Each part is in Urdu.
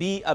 be a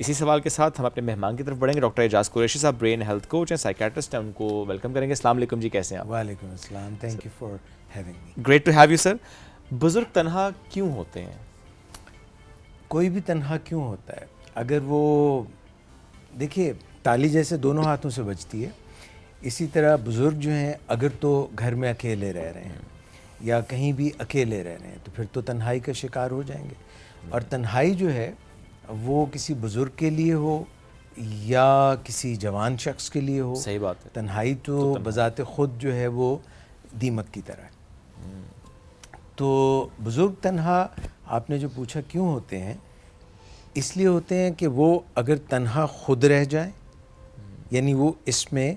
اسی سوال کے ساتھ ہم اپنے مہمان کی طرف بڑھیں گے. ڈاکٹر اعجاز قریشی صاحب برین ہیلتھ کوچ ہیں, سائیکیٹرسٹ ہیں, ان کو ویلکم کریں گے. السلام علیکم جی, کیسے ہیں آپ؟ وعلیکم السلام, thank you for having me. Great to have you sir. بزرگ تنہا کیوں ہوتے ہیں؟ کوئی بھی تنہا کیوں ہوتا ہے؟ اگر وہ دیکھیے, تالی جیسے دونوں ہاتھوں سے بجتی ہے, اسی طرح بزرگ جو ہیں اگر تو گھر میں اکیلے رہ رہے ہیں یا کہیں بھی اکیلے رہ رہے ہیں تو پھر تو تنہائی کا شکار ہو جائیں گے. اور تنہائی جو ہے وہ کسی بزرگ کے لیے ہو یا کسی جوان شخص کے لیے ہو, صحیح بات ہے, تنہائی تو بذات خود جو ہے وہ دیمک کی طرح ہے. تو بزرگ تنہا آپ نے جو پوچھا کیوں ہوتے ہیں, اس لیے ہوتے ہیں کہ وہ اگر تنہا خود رہ جائیں, یعنی وہ اس میں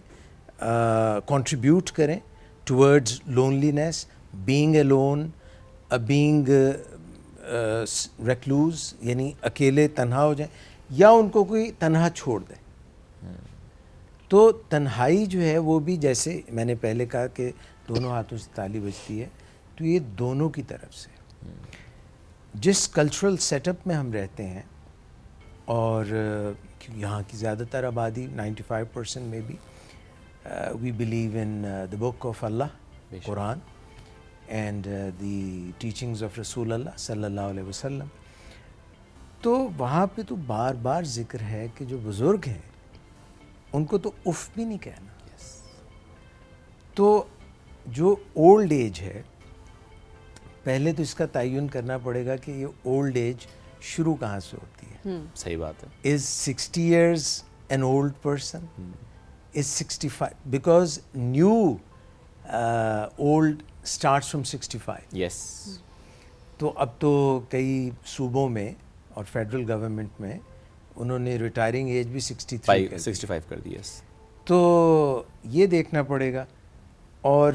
کنٹریبیوٹ کریں towards loneliness, being alone, being recluse, یعنی اکیلے تنہا ہو جائیں, یا ان کو کوئی تنہا چھوڑ دے. تو تنہائی جو ہے وہ بھی جیسے میں نے پہلے کہا کہ دونوں ہاتھوں سے تالی بجتی ہے, تو یہ دونوں کی طرف سے. جس کلچرل سیٹ اپ میں ہم رہتے ہیں, اور یہاں کی زیادہ تر آبادی 95% میں بھی we believe in the book of Allah, Quran, and the teachings of رسول اللہ صلی اللہ علیہ وسلم. تو وہاں پہ تو بار بار ذکر ہے کہ جو بزرگ ہیں ان کو تو اف بھی نہیں کہنا. تو جو اولڈ ایج ہے, پہلے تو اس کا تعین کرنا پڑے گا کہ یہ اولڈ ایج شروع کہاں سے ہوتی ہے. صحیح بات ہے. Is 60 years an old person? Is 65? Because new old starts from 65. Yes. تو اب تو کئی صوبوں میں اور فیڈرل گورنمنٹ میں انہوں نے ریٹائرنگ ایج بھی 65 کر دی. تو یہ دیکھنا پڑے گا. اور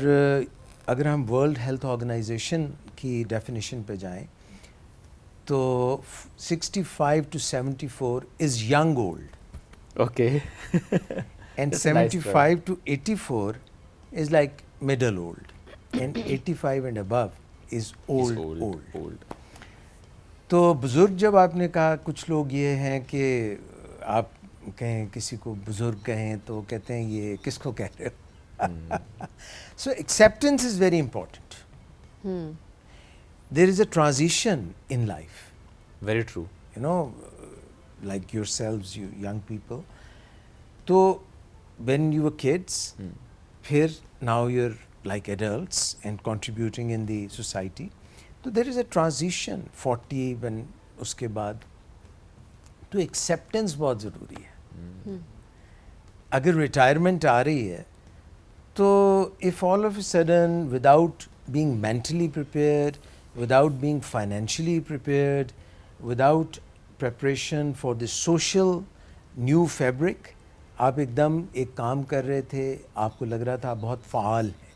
اگر ہم ورلڈ ہیلتھ آرگنائزیشن کی ڈیفینیشن پہ جائیں تو 65 to 74 is young old. Okay. And 75 to 84 is like middle old. And 85 and above is old. تو بزرگ جب آپ نے کہا, کچھ لوگ یہ ہیں کہ آپ کہیں کسی کو بزرگ کہیں تو کہتے ہیں یہ کس کو کہہ رہے ہو. So acceptance is very important. There is a transition in life. Very true. You know, like yourselves, you young people. So when you were kids, here now you're like adults and contributing in the society. So there is a transition 40 when uske baad. تو acceptance بہت ضروری ہے. اگر ریٹائرمنٹ آ رہی ہے تو if all of a sudden without being mentally prepared, without being financially prepared, without preparation for the social new fabric, آپ ایک دم ایک کام کر رہے تھے, آپ کو لگ رہا تھا آپ بہت فعال ہیں,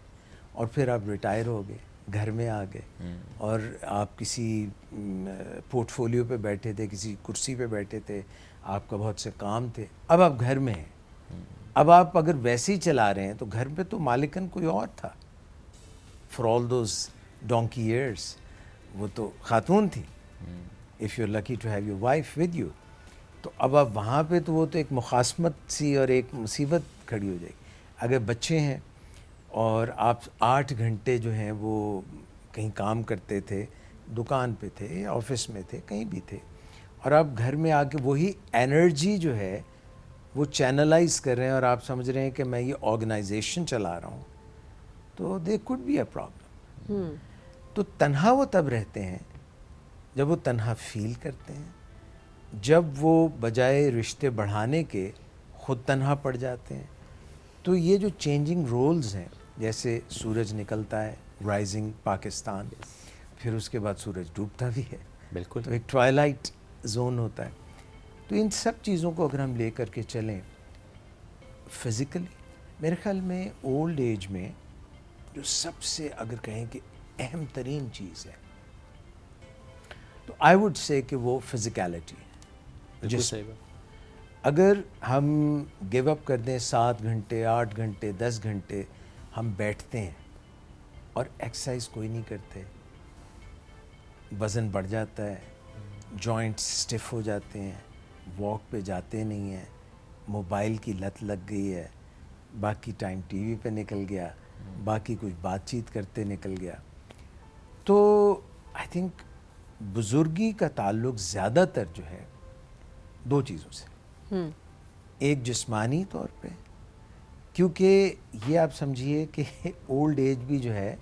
اور پھر آپ ریٹائر ہو گئے, گھر میں آ گئے, اور آپ کسی پورٹ فولیو پہ بیٹھے تھے, کسی کرسی پہ بیٹھے تھے, آپ کا بہت سے کام تھے, اب آپ گھر میں ہیں. اب آپ اگر ویسے ہی چلا رہے ہیں تو گھر پہ تو مالکن کوئی اور تھا. For all those donkey years وہ تو خاتون تھی. If you are lucky to have your wife with you. تو اب آپ وہاں پہ تو وہ تو ایک مخاصمت سی اور ایک مصیبت کھڑی ہو جائے گی. اگر بچے ہیں اور آپ 8 گھنٹے جو ہیں وہ کہیں کام کرتے تھے, دکان پہ تھے, آفس میں تھے, کہیں بھی تھے, اور آپ گھر میں آ کے وہی انرجی جو ہے وہ چینلائز کر رہے ہیں اور آپ سمجھ رہے ہیں کہ میں یہ آرگنائزیشن چلا رہا ہوں, تو they could be a problem. تو تنہا وہ تب رہتے ہیں جب وہ تنہا فیل کرتے ہیں, جب وہ بجائے رشتے بڑھانے کے خود تنہا پڑ جاتے ہیں. تو یہ جو چینجنگ رولز ہیں, جیسے سورج نکلتا ہے, رائزنگ پاکستان, پھر اس کے بعد سورج ڈوبتا بھی ہے, بالکل, تو ایک ٹوائلائٹ زون ہوتا ہے. تو ان سب چیزوں کو اگر ہم لے کر کے چلیں فزیکلی, میرے خیال میں اولڈ ایج میں جو سب سے اگر کہیں کہ اہم ترین چیز ہے تو آئی وڈ سے کہ وہ فزیکیلٹی ہے. اگر ہم گیو اپ کر دیں 7 گھنٹے 8 گھنٹے 10 گھنٹے ہم بیٹھتے ہیں اور ایکسرسائز کوئی نہیں کرتے, وزن بڑھ جاتا ہے, جوائنٹس اسٹف ہو جاتے ہیں, واک پہ جاتے نہیں ہیں, موبائل کی لت لگ گئی ہے, باقی ٹائم ٹی وی پہ نکل گیا, باقی کچھ بات چیت کرتے نکل گیا. تو آئی تھنک بزرگی کا تعلق زیادہ تر جو ہے دو چیزوں سے, ایک جسمانی طور پہ, کیونکہ یہ آپ سمجھیے کہ اولڈ ایج بھی جو ہے,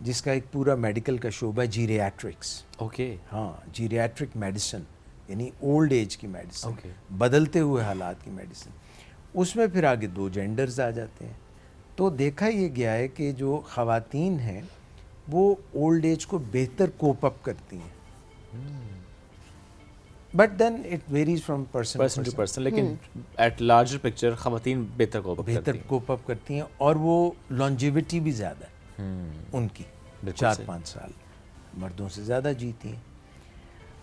جس کا ایک پورا میڈیکل کا شعبہ ہے جیریاٹرکس. اوکے. ہاں, جیریاٹرک میڈیسن یعنی اولڈ ایج کی میڈیسن, بدلتے ہوئے حالات کی میڈیسن. اس میں پھر آگے دو جینڈرز آ جاتے ہیں. تو دیکھا یہ گیا ہے کہ جو خواتین ہیں وہ اولڈ ایج کو بہتر کوپ اپ کرتی ہیں, but then it varies from person to person, لیکن ایٹ لارجر پکچر خواتین بہتر کوپ اپ کرتی ہیں, اور وہ لانجیوٹی بھی زیادہ ہے ان کی, 4-5 سال مردوں سے زیادہ جیتی ہیں.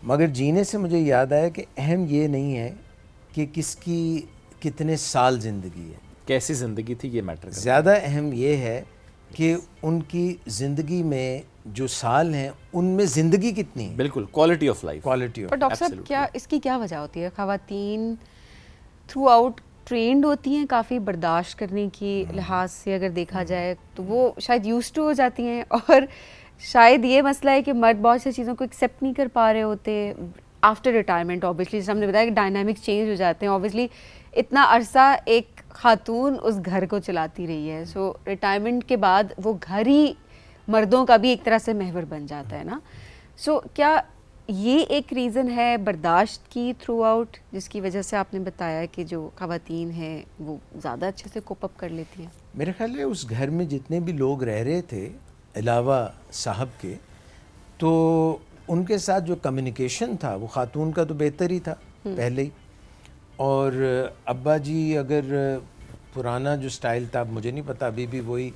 مگر جینے سے مجھے یاد آیا کہ اہم یہ نہیں ہے کہ کس کی کتنے سال زندگی ہے, کیسی زندگی تھی یہ میٹر کرتا ہے. زیادہ اہم یہ ہے کہ ان کی زندگی میں جو سال ہیں ان میں زندگی کتنی ہے. بالکل, quality of life. Quality of. Per doctor صاحب کیا اس کی کیا وجہ ہوتی ہے؟ خواتین تھرو آؤٹ ٹرینڈ ہوتی ہیں کافی برداشت کرنے کی لحاظ سے اگر دیکھا جائے تو, وہ شاید یوز ٹو ہو جاتی ہیں, اور شاید یہ مسئلہ ہے کہ مرد بہت سی چیزوں کو ایکسیپٹ نہیں کر پا رہے ہوتے آفٹر ریٹائرمنٹ. اوبیسلی جیسے ہم نے بتایا کہ ڈائنامکس چینج ہو جاتے ہیں, اوبیسلی اتنا عرصہ ایک خاتون اس گھر کو چلاتی رہی ہے, سو ریٹائرمنٹ کے بعد وہ گھر ہی مردوں کا بھی ایک طرح سے محور بن جاتا ہے نا. سو کیا یہ ایک ریزن ہے برداشت کی تھرو آؤٹ, جس کی وجہ سے آپ نے بتایا کہ جو خواتین ہیں وہ زیادہ اچھے سے کوپ اپ کر لیتی ہیں؟ میرے خیال ہے اس گھر میں جتنے بھی لوگ رہ رہے تھے علاوہ صاحب کے, تو ان کے ساتھ جو کمیونیکیشن تھا وہ خاتون کا تو بہتر ہی تھا پہلے ہی. اور ابا جی اگر پرانا جو سٹائل تھا, مجھے نہیں پتا ابھی بھی وہی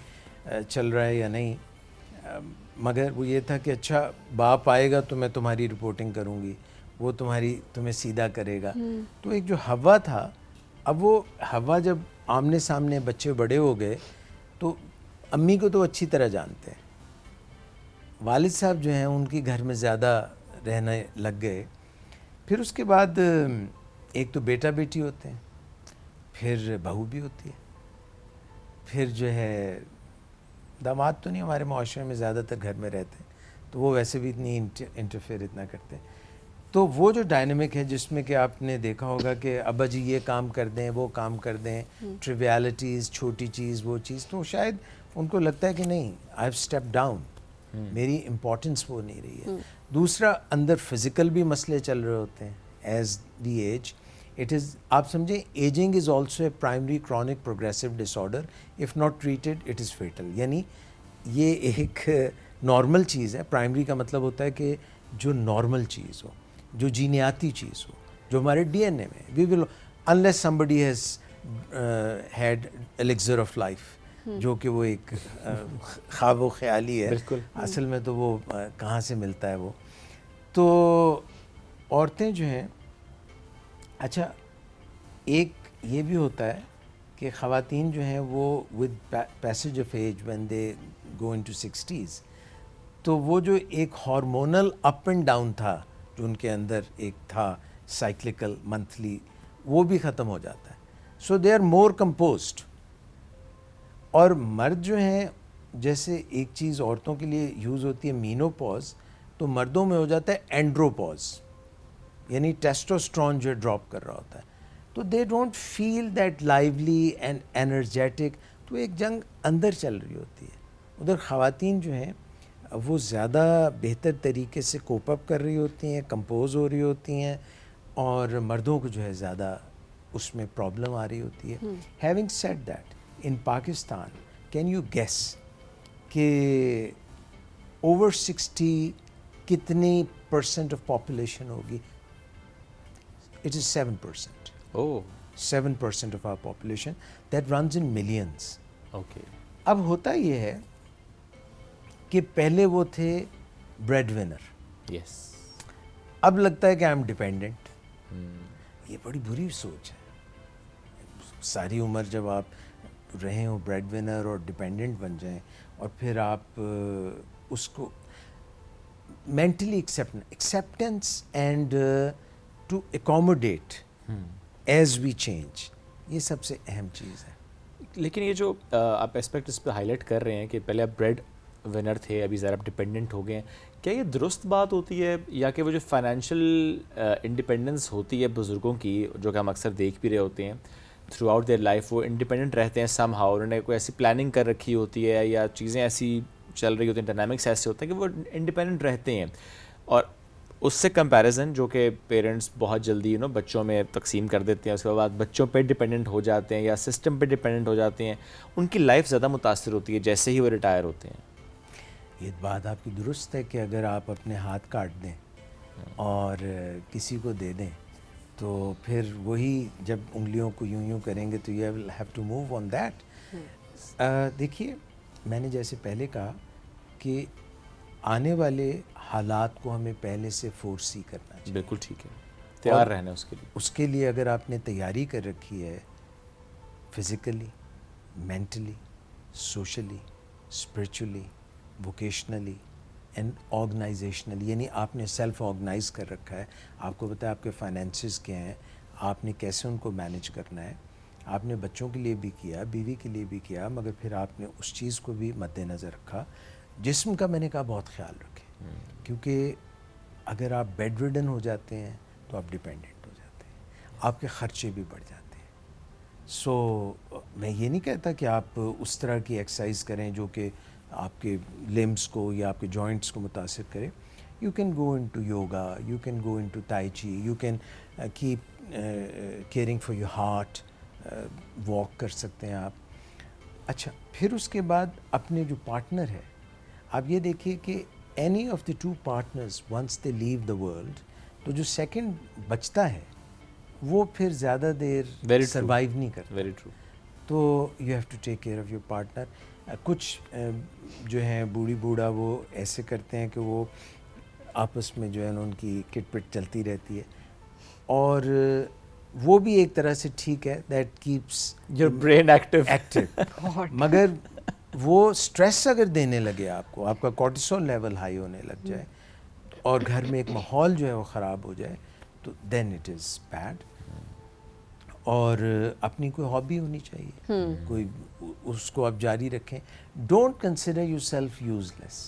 چل رہا ہے یا نہیں, مگر وہ یہ تھا کہ اچھا باپ آئے گا تو میں تمہاری رپورٹنگ کروں گی, وہ تمہیں سیدھا کرے گا. تو ایک جو ہوا تھا, اب وہ ہوا جب آمنے سامنے بچے بڑے ہو گئے تو امی کو تو اچھی طرح جانتے ہیں, والد صاحب جو ہیں ان کی گھر میں زیادہ رہنے لگ گئے. پھر اس کے بعد ایک تو بیٹا بیٹی ہوتے ہیں, پھر بہو بھی ہوتی ہے, پھر جو ہے داماد تو نہیں ہمارے معاشرے میں زیادہ تر گھر میں رہتے ہیں, تو وہ ویسے بھی اتنی انٹرفیئر اتنا کرتے ہیں. تو وہ جو ڈائنامک ہے جس میں کہ آپ نے دیکھا ہوگا کہ ابا جی یہ کام کر دیں, وہ کام کر دیں, ٹریویالٹیز, چھوٹی چیز وہ چیز, تو شاید ان کو لگتا ہے کہ نہیں آئی ہیو اسٹیپ ڈاؤن, میری امپورٹنس وہ نہیں رہی ہے. دوسرا اندر فزیکل بھی مسئلے چل رہے ہوتے ہیں as the age. It is, آپ سمجھیں ageing is also a primary chronic progressive disorder, if not treated it is fatal. یعنی یہ ایک نارمل چیز ہے. پرائمری کا مطلب ہوتا ہے کہ جو نارمل چیز ہو, جو جینیاتی چیز ہو, جو ہمارے ڈی این اے میں, وی ول unless somebody has had elixir of life, جو کہ وہ ایک خواب و خیالی ہے, اصل میں تو وہ کہاں سے ملتا ہے وہ. تو عورتیں جو ہیں, اچھا ایک یہ بھی ہوتا ہے کہ خواتین جو ہیں وہ with passage of age when they go into 60s, تو وہ جو ایک ہارمونل اپ اینڈ ڈاؤن تھا جو ان کے اندر ایک تھا سائیکلیکل منتھلی, وہ بھی ختم ہو جاتا ہے. سو دے آر مور کمپوزڈ. اور مرد جو ہیں, جیسے ایک چیز عورتوں کے لیے یوز ہوتی ہے مینوپوز, تو مردوں میں ہو جاتا ہے اینڈروپوز, یعنی ٹیسٹوسٹرون جو ڈراپ کر رہا ہوتا ہے. تو they don't feel that lively and energetic, تو ایک جنگ اندر چل رہی ہوتی ہے. ادھر خواتین جو ہیں وہ زیادہ بہتر طریقے سے کوپ اپ کر رہی ہوتی ہیں, کمپوز ہو رہی ہوتی ہیں, اور مردوں کو جو ہے زیادہ اس میں پرابلم آ رہی ہوتی ہے. Having said that, in Pakistan can you guess کہ اوور 60 کتنی پرسنٹ آف پاپولیشن ہوگی؟ It is 7%. Oh. 7% of our population that runs in millions. Okay. اب ہوتا یہ ہے کہ پہلے وہ تھے بریڈ ونر, Yes. اب لگتا ہے کہ آئی ایم ڈیپینڈنٹ. یہ بڑی بری سوچ ہے. ساری عمر جب آپ رہے ہوں بریڈ ونر اور ڈیپینڈنٹ بن جائیں, اور پھر آپ اس کو mentally acceptance and to accommodate as we change. یہ سب سے اہم چیز ہے. لیکن یہ جو آپ اسپیکٹ اس پہ ہائی لائٹ کر رہے ہیں کہ پہلے آپ بریڈ ونر تھے, ابھی ذرا آپ ڈپینڈنٹ ہو گئے ہیں, کیا یہ درست بات ہوتی ہے, یا کہ وہ جو فائنینشیل انڈیپینڈنس ہوتی ہے بزرگوں کی, جو کہ ہم اکثر دیکھ بھی رہے ہوتے ہیں تھرو آؤٹ دیئر لائف, وہ انڈیپینڈنٹ رہتے ہیں سم ہاؤ, انہوں نے کوئی ایسی پلاننگ کر رکھی ہوتی ہے یا چیزیں ایسی چل رہی ہوتی ہیں, ڈائنامکس ایسے ہوتے ہیں کہ وہ انڈیپینڈنٹ رہتے ہیں, اور اس سے کمپیریزن جو کہ پیرنٹس بہت جلدی بچوں میں تقسیم کر دیتے ہیں, اس کے بعد بچوں پہ ڈپینڈنٹ ہو جاتے ہیں یا سسٹم پہ ڈپینڈنٹ ہو جاتے ہیں, ان کی لائف زیادہ متاثر ہوتی ہے جیسے ہی وہ ریٹائر ہوتے ہیں. یہ بات آپ کی درست ہے کہ اگر آپ اپنے ہاتھ کاٹ دیں اور کسی کو دے دیں تو پھر وہی جب انگلیوں کو یوں کریں گے تو you will have to move on that. دیکھیے, میں نے جیسے پہلے کہا کہ آنے والے حالات کو ہمیں پہلے سے فورسی کرنا چاہیے. بالکل ٹھیک ہے, تیار رہنا اس کے لیے. اس کے لیے اگر آپ نے تیاری کر رکھی ہے physically, mentally, socially, spiritually, vocationally and organisationally, یعنی آپ نے سیلف آرگنائز کر رکھا ہے, آپ کو پتہ ہے آپ کے فائنینسز کیا ہیں, آپ نے کیسے ان کو مینیج کرنا ہے, آپ نے بچوں کے لیے بھی کیا, بیوی کے لیے بھی کیا, مگر پھر آپ نے اس چیز کو بھی مد نظر رکھا. جسم کا میں نے کہا بہت خیال رکھیں, کیونکہ اگر آپ بیڈ ریڈن ہو جاتے ہیں تو آپ ڈپینڈنٹ ہو جاتے ہیں, آپ کے خرچے بھی بڑھ جاتے ہیں. سو میں یہ نہیں کہتا کہ آپ اس طرح کی ایکسرسائز کریں جو کہ آپ کے لمبس کو یا آپ کے جوائنٹس کو متاثر کرے. You can go into yoga, you can go into tai chi, you can keep caring for your heart, walk کر سکتے ہیں آپ. اچھا, پھر اس کے بعد اپنے جو پارٹنر ہے, آپ یہ دیکھیے کہ any of the two partners once they leave the world, تو جو سیکنڈ بچتا ہے وہ پھر زیادہ دیر سروائیو نہیں کرتا. Very true. تو you have to take care of your partner. کچھ جو ہیں بوڑھی بوڑھا وہ ایسے کرتے ہیں کہ وہ آپس میں جو ہے نا ان کی کٹ پٹ چلتی رہتی ہے, اور وہ بھی ایک طرح سے ٹھیک ہے, that keeps your brain active. مگر وہ اسٹریس اگر دینے لگے آپ کو, آپ کا کورٹیسول لیول ہائی ہونے لگ جائے اور گھر میں ایک ماحول جو ہے وہ خراب ہو جائے, تو دین اٹ از بیڈ. اور اپنی کوئی ہابی ہونی چاہیے, کوئی اس کو آپ جاری رکھیں. ڈونٹ کنسیڈر یور سیلف یوز لیس.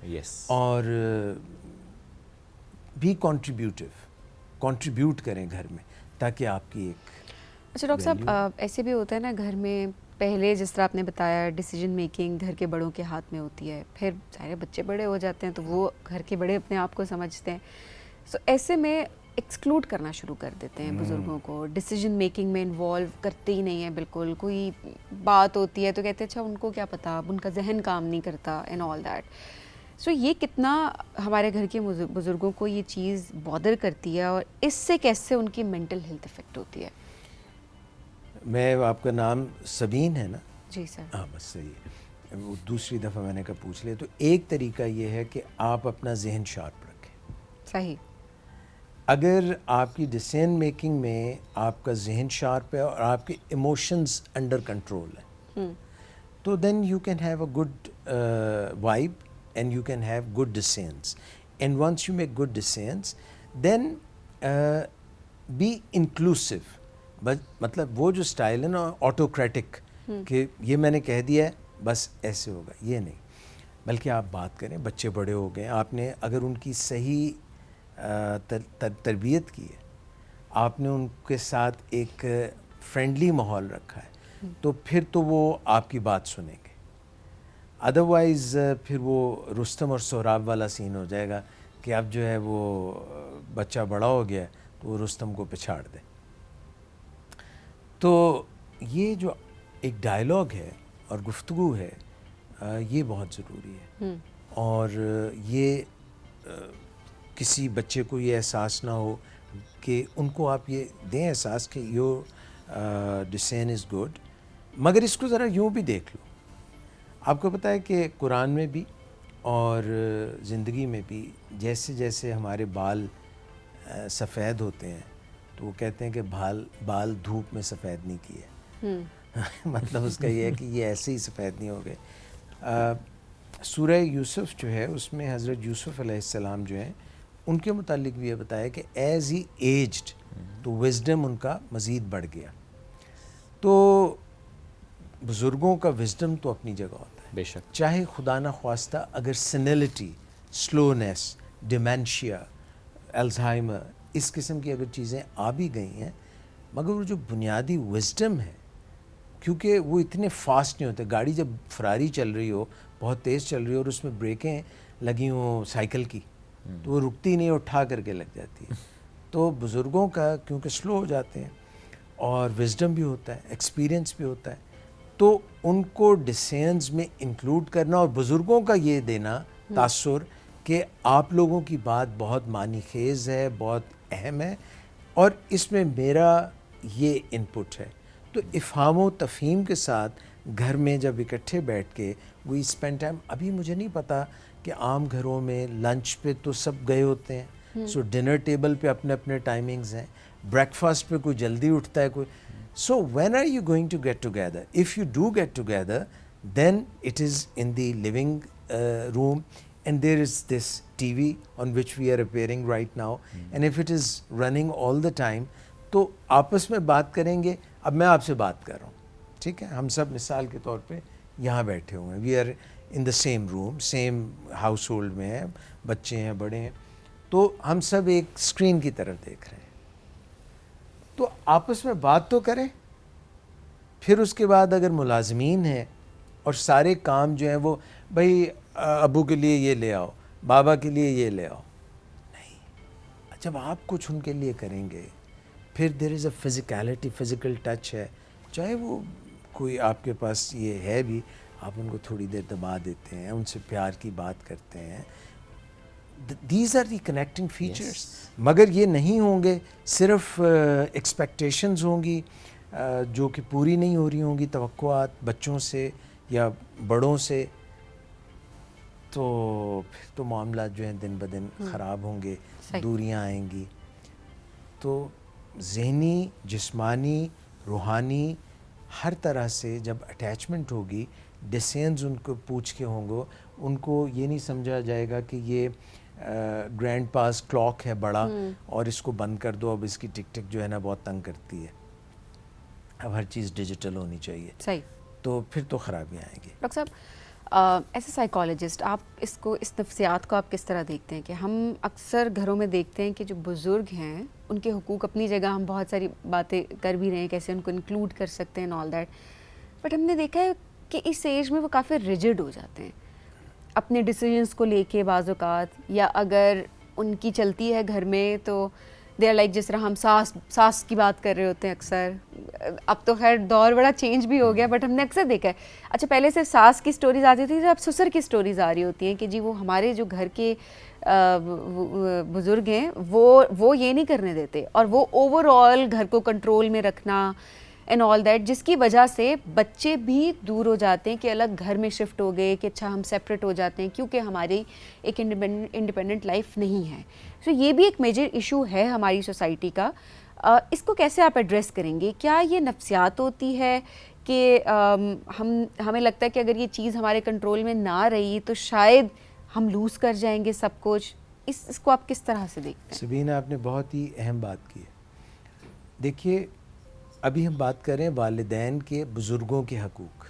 یس. اور بھی کنٹریبیوٹ کریں گھر میں, تاکہ آپ کی ایک. اچھا ڈاکٹر صاحب, ایسے بھی ہوتا ہے نا گھر میں, پہلے جس طرح آپ نے بتایا ڈیسیجن میکنگ گھر کے بڑوں کے ہاتھ میں ہوتی ہے, پھر سارے بچے بڑے ہو جاتے ہیں تو وہ گھر کے بڑے اپنے آپ کو سمجھتے ہیں, سو ایسے میں ایکسکلوڈ کرنا شروع کر دیتے ہیں بزرگوں کو, ڈیسیجن میکنگ میں انوالو کرتے ہی نہیں ہیں بالکل. کوئی بات ہوتی ہے تو کہتے ہیں اچھا ان کو کیا پتہ, اب ان کا ذہن کام نہیں کرتا اینڈ آل دیٹ. سو یہ کتنا ہمارے گھر کے بزرگوں کو یہ چیز بادر کرتی ہے, اور اس سے کیسے ان کی مینٹل ہیلتھ افیکٹ ہوتی ہے؟ میں, آپ کا نام سبین ہے نا؟ جی سر. ہاں بس صحیح ہے, وہ دوسری دفعہ میں نے کہا پوچھ لیا. تو ایک طریقہ یہ ہے کہ آپ اپنا ذہن شارپ رکھیں. صحیح. اگر آپ کی ڈیسیژن میکنگ میں آپ کا ذہن شارپ ہے اور آپ کے ایموشنز انڈر کنٹرول ہیں, تو then you can have a good vibe and you can have good decisions. And once you make good decisions then be inclusive. مطلب وہ جو اسٹائل ہے نا آٹوکریٹک, کہ یہ میں نے کہہ دیا ہے بس ایسے ہوگا, یہ نہیں. بلکہ آپ بات کریں, بچے بڑے ہو گئے, آپ نے اگر ان کی صحیح تربیت کی ہے, آپ نے ان کے ساتھ ایک فرینڈلی ماحول رکھا ہے, تو پھر تو وہ آپ کی بات سنیں گے. ادروائز پھر وہ رستم اور سہراب والا سین ہو جائے گا کہ اب جو ہے وہ بچہ بڑا ہو گیا تو وہ رستم کو پچھاڑ دے. تو یہ جو ایک ڈائلاگ ہے اور گفتگو ہے, یہ بہت ضروری ہے. اور یہ کسی بچے کو یہ احساس نہ ہو کہ ان کو آپ یہ دیں احساس کہ یور ڈیسیژن از گڈ. مگر اس کو ذرا یوں بھی دیکھ لو, آپ کو پتہ ہے کہ قرآن میں بھی اور زندگی میں بھی جیسے جیسے ہمارے بال سفید ہوتے ہیں تو وہ کہتے ہیں کہ بال دھوپ میں سفید نہیں کیے. مطلب اس کا یہ ہے کہ یہ ایسے ہی سفید نہیں ہو گئے. سورہ یوسف جو ہے اس میں حضرت یوسف علیہ السلام جو ہیں ان کے متعلق بھی یہ بتایا کہ ایز ہی ایجڈ تو وزڈم ان کا مزید بڑھ گیا. تو بزرگوں کا وزڈم تو اپنی جگہ ہوتا ہے, بے شک, چاہے خدا نہ خواستہ اگر سینلٹی, سلونیس, ڈیمینشیا, الزہائمر, اس قسم کی اگر چیزیں آ بھی گئی ہیں, مگر وہ جو بنیادی وزڈم ہے, کیونکہ وہ اتنے فاسٹ نہیں ہوتے. گاڑی جب فراری چل رہی ہو, بہت تیز چل رہی ہو, اور اس میں بریکیں لگی ہوں سائیکل کی, تو وہ رکتی نہیں, اٹھا کر کے لگ جاتی ہے. تو بزرگوں کا کیونکہ سلو ہو جاتے ہیں, اور وزڈم بھی ہوتا ہے, ایکسپیرینس بھی ہوتا ہے, تو ان کو ڈیسیژنز میں انکلوڈ کرنا اور بزرگوں کا یہ دینا تاثر کہ آپ لوگوں کی بات بہت معنی خیز ہے, بہت اہم ہے, اور اس میں میرا یہ ان پٹ ہے. تو افہام و تفہیم کے ساتھ گھر میں جب اکٹھے بیٹھ کے وی اسپینڈ ٹائم. ابھی مجھے نہیں پتا کہ عام گھروں میں لنچ پہ تو سب گئے ہوتے ہیں, سو ڈنر ٹیبل پہ اپنے اپنے ٹائمنگز ہیں, بریک فاسٹ پہ کوئی جلدی اٹھتا ہے, کوئی. So when are you going to get together? If you do get together then it is in the living room, and there is this TV on which we are appearing right now, and if it is running all the time, تو آپس میں بات کریں گے. اب میں آپ سے بات کر رہا ہوں, ٹھیک ہے, ہم سب مثال کے طور پہ یہاں بیٹھے ہوئے ہیں, we are in the same room, same household میں ہیں, بچے ہیں, بڑے ہیں, تو ہم سب ایک اسکرین کی طرف دیکھ رہے ہیں. تو آپس میں بات تو کریں. پھر اس کے بعد اگر ملازمین ہیں اور سارے کام جو ہیں وہ بھائی ابو کے لیے یہ لے آؤ, بابا کے لیے یہ لے آؤ, نہیں, جب آپ کچھ ان کے لیے کریں گے پھر دیر از اے فزیکلٹی, فزیکل ٹچ ہے, چاہے وہ کوئی آپ کے پاس یہ ہے بھی, آپ ان کو تھوڑی دیر دبا دیتے ہیں, ان سے پیار کی بات کرتے ہیں. These are the connecting features. مگر یہ نہیں ہوں گے, صرف ایکسپیکٹیشنز ہوں گی جو کہ پوری نہیں ہو رہی ہوں گی, توقعات بچوں سے یا بڑوں سے, تو پھر تو معاملات جو ہیں دن بدن خراب ہوں گے, دوریاں آئیں گی. تو ذہنی, جسمانی, روحانی ہر طرح سے جب اٹیچمنٹ ہوگی, ڈیسیژنز ان کو پوچھ کے ہوں گے, ان کو یہ نہیں سمجھا جائے گا کہ یہ گرینڈ پاس کلاک ہے بڑا اور اس کو بند کر دو, اب اس کی ٹک ٹک جو ہے نا بہت تنگ کرتی ہے, اب ہر چیز ڈیجیٹل ہونی چاہیے. صحیح. تو پھر تو خرابیاں آئیں گی. ڈاکٹر صاحب ایز اے سائیکالوجسٹ آپ اس نفسیات کو آپ کس طرح دیکھتے ہیں کہ ہم اکثر گھروں میں دیکھتے ہیں کہ جو بزرگ ہیں ان کے حقوق اپنی جگہ, ہم بہت ساری باتیں کر بھی رہے ہیں کیسے ان کو انکلوڈ کر سکتے ہیں آل دیٹ, بٹ ہم نے دیکھا ہے کہ اس ایج میں وہ کافی ریجڈ ہو جاتے ہیں اپنے ڈیسیژنس کو لے کے بعض اوقات, یا اگر ان کی چلتی ہے گھر میں تو دے آر لائک, جس طرح ہم ساس کی بات کر رہے ہوتے ہیں اکثر. اب تو خیر دور بڑا چینج بھی ہو گیا, بٹ ہم نے اکثر دیکھا ہے, اچھا پہلے صرف ساس کی سٹوریز آتی تھی, اب سسر کی سٹوریز آ رہی ہوتی ہیں کہ جی وہ ہمارے جو گھر کے بزرگ ہیں وہ یہ نہیں کرنے دیتے, اور وہ اوور آل گھر کو کنٹرول میں رکھنا اینڈ آل دیٹ, جس کی وجہ سے بچے بھی دور ہو جاتے ہیں کہ الگ گھر میں شفٹ ہو گئے, کہ اچھا ہم سیپریٹ ہو جاتے ہیں کیونکہ ہماری ایک انڈیپینڈنٹ لائف نہیں ہے. سو یہ بھی ایک میجر ایشو ہے ہماری سوسائٹی کا. اس کو کیسے آپ ایڈریس کریں گے؟ کیا یہ نفسیات ہوتی ہے کہ ہمیں لگتا ہے کہ اگر یہ چیز ہمارے کنٹرول میں نہ رہی تو شاید ہم لوز کر جائیں گے سب کچھ؟ اس کو آپ کس طرح سے دیکھتے ہیں؟ سبینہ, آپ نے بہت ہی اہم بات کی ہے. دیکھیے, ابھی ہم بات کر رہے ہیں والدین کے, بزرگوں کے حقوق,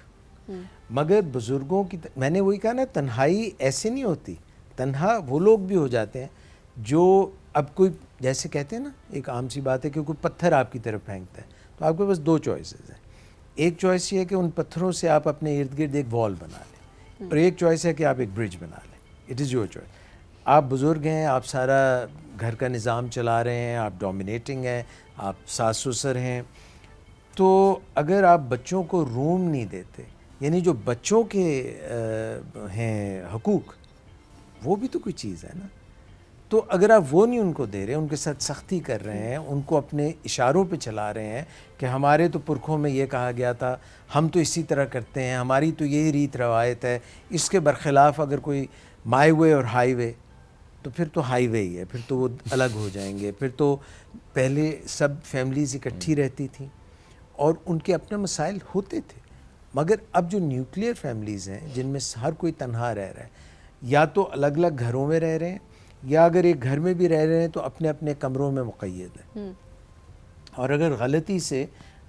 مگر بزرگوں کی میں نے وہی کہا نا, تنہائی ایسے نہیں ہوتی. تنہا وہ لوگ بھی ہو جاتے ہیں جو, اب کوئی جیسے کہتے ہیں نا, ایک عام سی بات ہے کہ کوئی پتھر آپ کی طرف پھینکتا ہے, تو آپ کے پاس دو چوائسیز ہیں. ایک چوائس یہ ہے کہ ان پتھروں سے آپ اپنے ارد گرد ایک وال بنا لیں, اور ایک چوائس ہے کہ آپ ایک برج بنا لیں. It is your choice. آپ بزرگ ہیں, آپ سارا گھر کا نظام چلا رہے ہیں, آپ ڈومینیٹنگ ہیں, آپ ساس سسر ہیں, تو اگر آپ بچوں کو روم نہیں دیتے, یعنی جو بچوں کے ہیں حقوق, وہ بھی تو کوئی چیز ہے نا. تو اگر آپ وہ نہیں ان کو دے رہے, ان کے ساتھ سختی کر رہے ہیں, ان کو اپنے اشاروں پہ چلا رہے ہیں کہ ہمارے تو پرکھوں میں یہ کہا گیا تھا, ہم تو اسی طرح کرتے ہیں, ہماری تو یہی ریت روایت ہے, اس کے برخلاف اگر کوئی مائی وے اور ہائی وے, تو پھر تو ہائی وے ہی ہے, پھر تو وہ الگ ہو جائیں گے. پھر تو پہلے سب فیملیز اکٹھی رہتی تھیں اور ان کے اپنے مسائل ہوتے تھے, مگر اب جو نیوکلیئر فیملیز ہیں جن میں ہر کوئی تنہا رہ رہا ہے, یا تو الگ الگ گھروں میں رہ رہے ہیں, یا اگر ایک گھر میں بھی رہ رہے ہیں تو اپنے اپنے کمروں میں مقید ہیں. اور اگر غلطی سے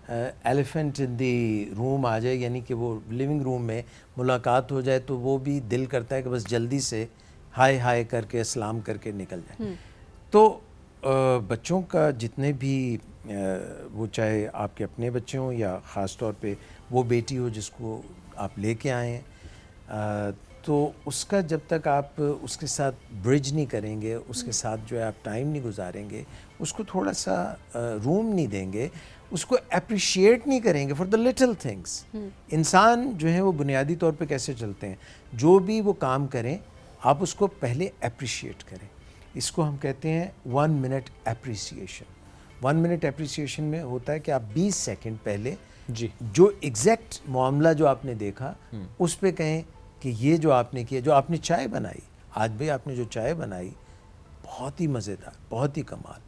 ایلیفنٹ ان دی روم آ جائے, یعنی کہ وہ لیونگ روم میں ملاقات ہو جائے, تو وہ بھی دل کرتا ہے کہ بس جلدی سے ہائے ہائے کر کے سلام کر کے نکل جائے. تو بچوں کا جتنے بھی وہ چاہے آپ کے اپنے بچے ہوں یا خاص طور پہ وہ بیٹی ہو جس کو آپ لے کے آئے ہیں, تو اس کا جب تک آپ اس کے ساتھ برج نہیں کریں گے, اس کے ساتھ جو ہے آپ ٹائم نہیں گزاریں گے, اس کو تھوڑا سا روم نہیں دیں گے, اس کو اپریشیٹ نہیں کریں گے فار دا لٹل تھنگس. انسان جو ہے وہ بنیادی طور پہ کیسے چلتے ہیں, جو بھی وہ کام کریں آپ اس کو پہلے اپریشیٹ کریں. اس کو ہم کہتے ہیں 1 منٹ اپریسیشن. 1 منٹ اپریسیشن میں ہوتا ہے کہ آپ 20 سیکنڈ پہلے جی جو ایگزیکٹ معاملہ جو آپ نے دیکھا اس پہ کہیں کہ یہ جو آپ نے کیا, جو آپ نے چائے بنائی, آج بھی آپ نے جو چائے بنائی بہت ہی مزیدار, بہت ہی کمال,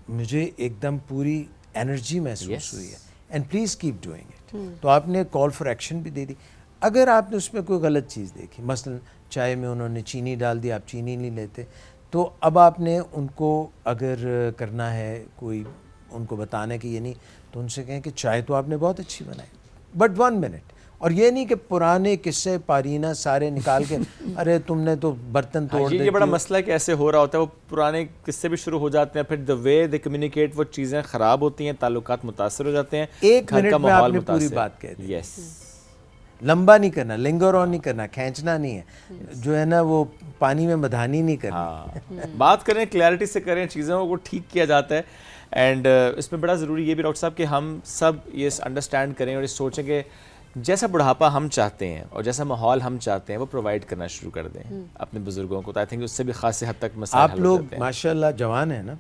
مجھے ایک دم پوری انرجی محسوس ہوئی ہے, and please keep doing it. تو آپ نے کال فار ایکشن بھی دے دی. اگر آپ نے اس میں کوئی غلط چیز دیکھی, مثلا چائے میں انہوں نے چینی ڈال دی, آپ چینی نہیں لیتے, تو اب آپ نے ان کو اگر کرنا ہے کوئی ان کو بتانا کہ یہ نہیں, تو ان سے کہیں کہ چائے تو آپ نے بہت اچھی بنائی, بٹ 1 منٹ. اور یہ نہیں کہ پرانے قصے پارینہ سارے نکال کے ارے تم نے تو برتن توڑ دیتی. یہ بڑا مسئلہ ہے کہ ایسے ہو رہا ہوتا ہے, وہ پرانے قصے بھی شروع ہو جاتے ہیں, پھر the way they communicate وہ چیزیں خراب ہوتی ہیں, تعلقات متاثر ہو جاتے ہیں, 1 منٹ میں آپ نے پوری بات کہہ دی. یس, لمبا نہیں کرنا, لنگر آن نہیں کرنا, کھینچنا نہیں ہے, جو ہے نا وہ پانی میں مدھانی نہیں کرنا. بات کریں کلیئرٹی سے کریں, چیزوں کو ٹھیک کیا جاتا ہے. اینڈ اس میں بڑا ضروری یہ بھی ڈاکٹر صاحب کہ ہم سب یہ انڈرسٹینڈ کریں اور یہ سوچیں کہ جیسا بڑھاپا ہم چاہتے ہیں اور جیسا ماحول ہم چاہتے ہیں وہ پرووائڈ کرنا شروع کر دیں اپنے بزرگوں کو, تو آئی تھنک اس سے بھی خاصی حد تک مسائل آپ حل ہو لوگ جاتے ہیں. ماشاء اللہ جوان ہیں نا,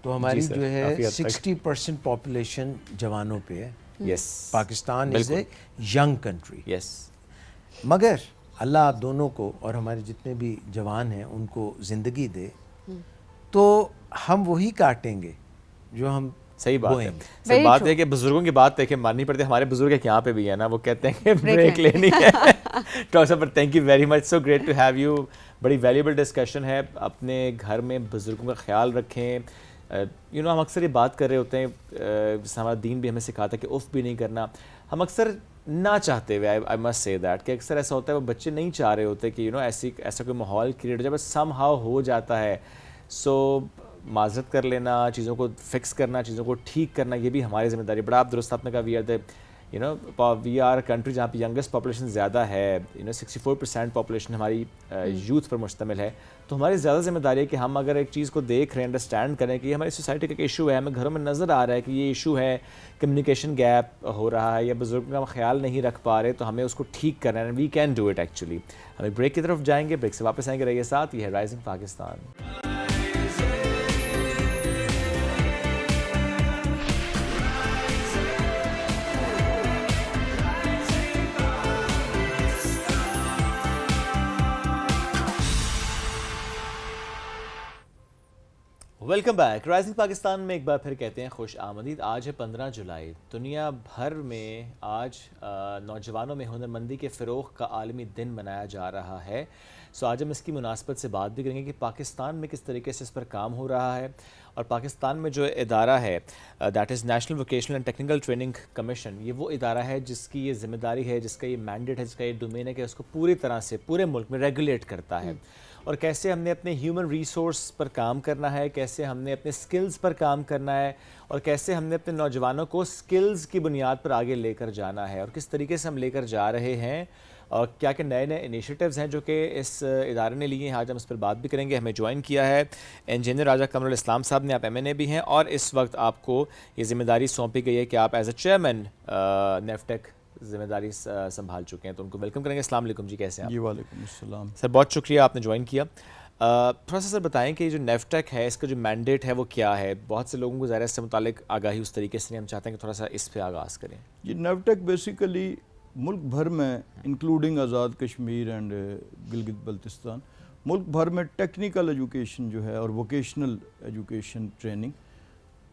تو ہماری سر, جو ہے کافی حد تک. 60% پاپولیشن جوانوں پہ ہے. یس, پاکستان از اے ینگ کنٹری. یس, مگر اللہ آپ دونوں کو اور ہمارے جتنے بھی جوان ہیں ان کو زندگی دے, تو ہم وہی کاٹیں گے جو ہم صحیح بات ہے. سر بات ہے کہ بزرگوں کی بات دیکھیں ماننی پڑتی ہے. ہمارے بزرگ ایک یہاں پہ بھی ہے نا, وہ کہتے ہیں کہ بریک لینی ہے. ڈاکٹر صاحب thank you very much, so great to have you. بڑی ویلیبل ڈسکشن ہے. اپنے گھر میں بزرگوں کا خیال رکھیں. ہم اکثر یہ بات کر رہے ہوتے ہیں, جس ہمارا دین بھی ہمیں سکھاتا ہے کہ اف بھی نہیں کرنا. ہم اکثر نہ چاہتے ہوئے, آئی مسٹ سے دیٹ, کہ اکثر ایسا ہوتا ہے وہ بچے نہیں چاہ رہے ہوتے کہ ایسا کوئی ماحول کریٹ ہو جائے, بس سم ہاؤ ہو جاتا ہے. سو معذرت کر لینا, چیزوں کو فکس کرنا, چیزوں کو ٹھیک کرنا, یہ بھی ہماری ذمہ داری. بڑا آپ درست آپ نے کہا وی آر کنٹری جہاں پہ ینگسٹ پاپولیشن زیادہ ہے. 64% پاپولیشن ہماری یوتھ پر مشتمل ہے. تو ہماری زیادہ ذمہ داری ہے کہ ہم اگر ایک چیز کو دیکھ رہے ہیں, انڈرسٹینڈ کریں کہ یہ ہماری سوسائٹی کا ایک ایشو ہے, ہمیں گھروں میں نظر آ رہا ہے کہ یہ ایشو ہے, کمیونیکیشن گیپ ہو رہا ہے یا بزرگوں کا ہم خیال نہیں رکھ پا رہے, تو ہمیں اس کو ٹھیک کرنا ہے. We can do it actually. ہم ایک بریک کی طرف جائیں گے, بریک سے واپس آئیں گے. رہیے ساتھ, یہ ہے rising Pakistan. Welcome back. Rising Pakistan میں ایک بار پھر کہتے ہیں خوش آمدید. آج ہے 15 جولائی. دنیا بھر میں آج نوجوانوں میں ہنرمندی کے فروغ کا عالمی دن منایا جا رہا ہے. سو آج ہم اس کی مناسبت سے بات بھی کریں گے کہ پاکستان میں کس طریقے سے اس پر کام ہو رہا ہے, اور پاکستان میں جو ادارہ ہے that is national vocational and technical training commission, یہ وہ ادارہ ہے جس کی یہ ذمہ داری ہے, جس کا یہ مینڈیٹ ہے, جس کا یہ ڈومین ہے کہ اس کو پوری طرح سے پورے ملک میں ریگولیٹ کرتا ہے. اور کیسے ہم نے اپنے ہیومن ریسورس پر کام کرنا ہے, کیسے ہم نے اپنے سکلز پر کام کرنا ہے, اور کیسے ہم نے اپنے نوجوانوں کو سکلز کی بنیاد پر آگے لے کر جانا ہے, اور کس طریقے سے ہم لے کر جا رہے ہیں, اور کیا کہ نئے نئے انیشیٹیوز ہیں جو کہ اس ادارے نے لیے ہیں. آج ہم اس پر بات بھی کریں گے. ہمیں جوائن کیا ہے انجینئر راجہ قمر الاسلام صاحب نے. آپ MNA بھی ہیں اور اس وقت آپ کو یہ ذمہ داری سونپی گئی ہے کہ آپ ایز اے چیئرمین نیفٹیک ذمہ داری سنبھال چکے ہیں, تو ان کو ویلکم کریں گے. السلام علیکم جی, کیسے ہیں آپ؟ جی وعلیکم السلام سر, بہت شکریہ آپ نے جوائن کیا. تھوڑا سا سر بتائیں کہ یہ جو نیفٹیک ہے اس کا جو مینڈیٹ ہے وہ کیا ہے؟ بہت سے لوگوں کو ظاہر اس سے متعلق آگاہی اس طریقے سے نہیں, ہم چاہتے ہیں کہ تھوڑا سا اس پہ آغاز کریں. یہ نیفٹیک بیسیکلی ملک بھر میں انکلوڈنگ آزاد کشمیر اینڈ گلگت بلتستان, ملک بھر میں ٹیکنیکل ایجوکیشن جو ہے اور ووکیشنل ایجوکیشن ٹریننگ,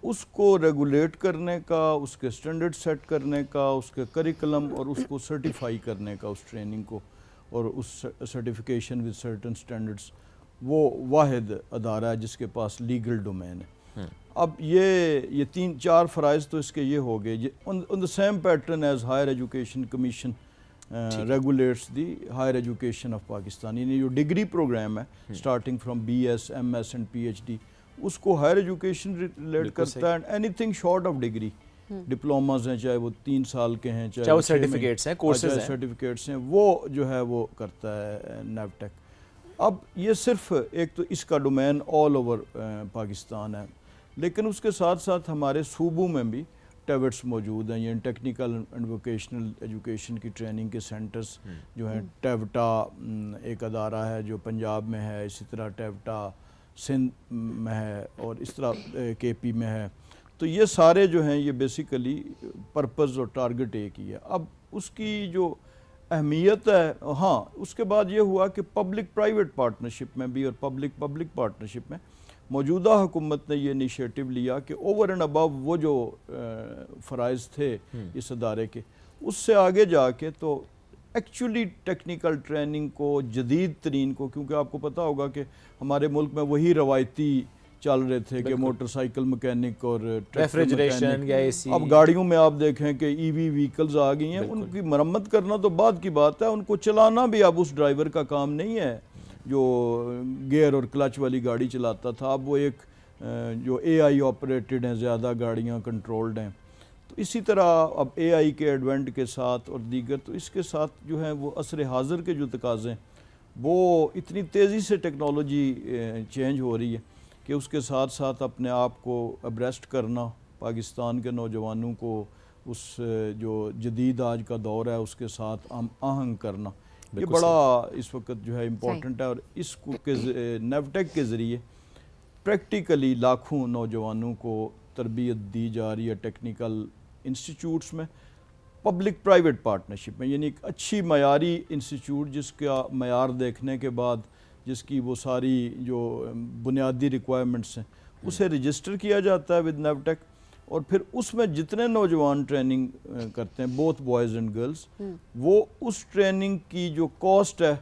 اس کو ریگولیٹ کرنے کا, اس کے سٹینڈرڈ سیٹ کرنے کا, اس کے کریکلم اور اس کو سرٹیفائی کرنے کا, اس ٹریننگ کو, اور اس سرٹیفکیشن ود سرٹن سٹینڈرڈس, وہ واحد ادارہ ہے جس کے پاس لیگل ڈومین ہے. اب یہ 3-4 فرائض تو اس کے یہ ہو گئے on the same pattern as higher education commission regulates the higher education of Pakistan. یعنی جو ڈگری پروگرام ہے starting from BS, MS and PhD اس کو ہائر ایجوکیشن ریلیٹ کرتا ہے. Any thing short of degree diplomas ہیں چاہے وہ 3 سال کے ہیں چاہے وہ سرٹیفکیٹس ہیں کورسز ہیں سرٹیفکیٹس ہیں وہ جو ہے وہ کرتا ہے نیوٹیک. اب یہ صرف ایک تو اس کا ڈومین آل اوور پاکستان ہے لیکن اس کے ساتھ ساتھ ہمارے صوبوں میں بھی ٹیوٹس موجود ہیں. یہ ٹیکنیکل اینڈ ووکیشنل ایجوکیشن کی ٹریننگ کے سینٹرز جو ہیں ٹیوٹا ایک ادارہ ہے جو پنجاب میں ہے, اسی طرح ٹیوٹا سندھ میں ہے اور اس طرح KP میں ہے. تو یہ سارے جو ہیں یہ بیسیکلی پرپز اور ٹارگٹ ایک ہی ہے. اب اس کی جو اہمیت ہے ہاں اس کے بعد یہ ہوا کہ پبلک پرائیویٹ پارٹنرشپ میں بھی اور پبلک پارٹنرشپ میں موجودہ حکومت نے یہ انیشیٹو لیا کہ اوور اینڈ ابو وہ جو فرائض تھے اس ادارے کے اس سے آگے جا کے تو ایکچولی ٹیکنیکل ٹریننگ کو جدید ترین کو, کیونکہ آپ کو پتہ ہوگا کہ ہمارے ملک میں وہی روایتی چل رہے تھے کہ موٹر سائیکل مکینک اور ریفریجریشن یا AC. اب گاڑیوں میں آپ دیکھیں کہ EV وہیکلز آ گئی ہیں, ان کی مرمت کرنا تو بعد کی بات ہے, ان کو چلانا بھی اب اس ڈرائیور کا کام نہیں ہے جو گیئر اور کلچ والی گاڑی چلاتا تھا. اب وہ ایک جو AI آپریٹڈ ہیں زیادہ گاڑیاں کنٹرولڈ ہیں. تو اسی طرح اب AI کے ایڈوینٹ کے ساتھ اور دیگر تو اس کے ساتھ جو ہیں وہ عصر حاضر کے جو تقاضے ہیں وہ اتنی تیزی سے ٹیکنالوجی چینج ہو رہی ہے کہ اس کے ساتھ ساتھ اپنے آپ کو ابریسٹ کرنا, پاکستان کے نوجوانوں کو اس جو جدید آج کا دور ہے اس کے ساتھ آہنگ کرنا یہ بڑا اس وقت جو ہے امپورٹنٹ ہے. اور اس کو نیوٹیک کے ذریعے پریکٹیکلی لاکھوں نوجوانوں کو تربیت دی جا رہی ہے ٹیکنیکل انسٹیٹیوٹس میں پبلک پرائیویٹ پارٹنرشپ میں. یعنی ایک اچھی معیاری انسٹیٹیوٹ جس کا معیار دیکھنے کے بعد جس کی وہ ساری جو بنیادی ریکوائرمنٹس ہیں اسے رجسٹر کیا جاتا ہے ود نیوٹیک اور پھر اس میں جتنے نوجوان ٹریننگ کرتے ہیں بوتھ بوائز اینڈ گرلز وہ اس ٹریننگ کی جو کاسٹ ہے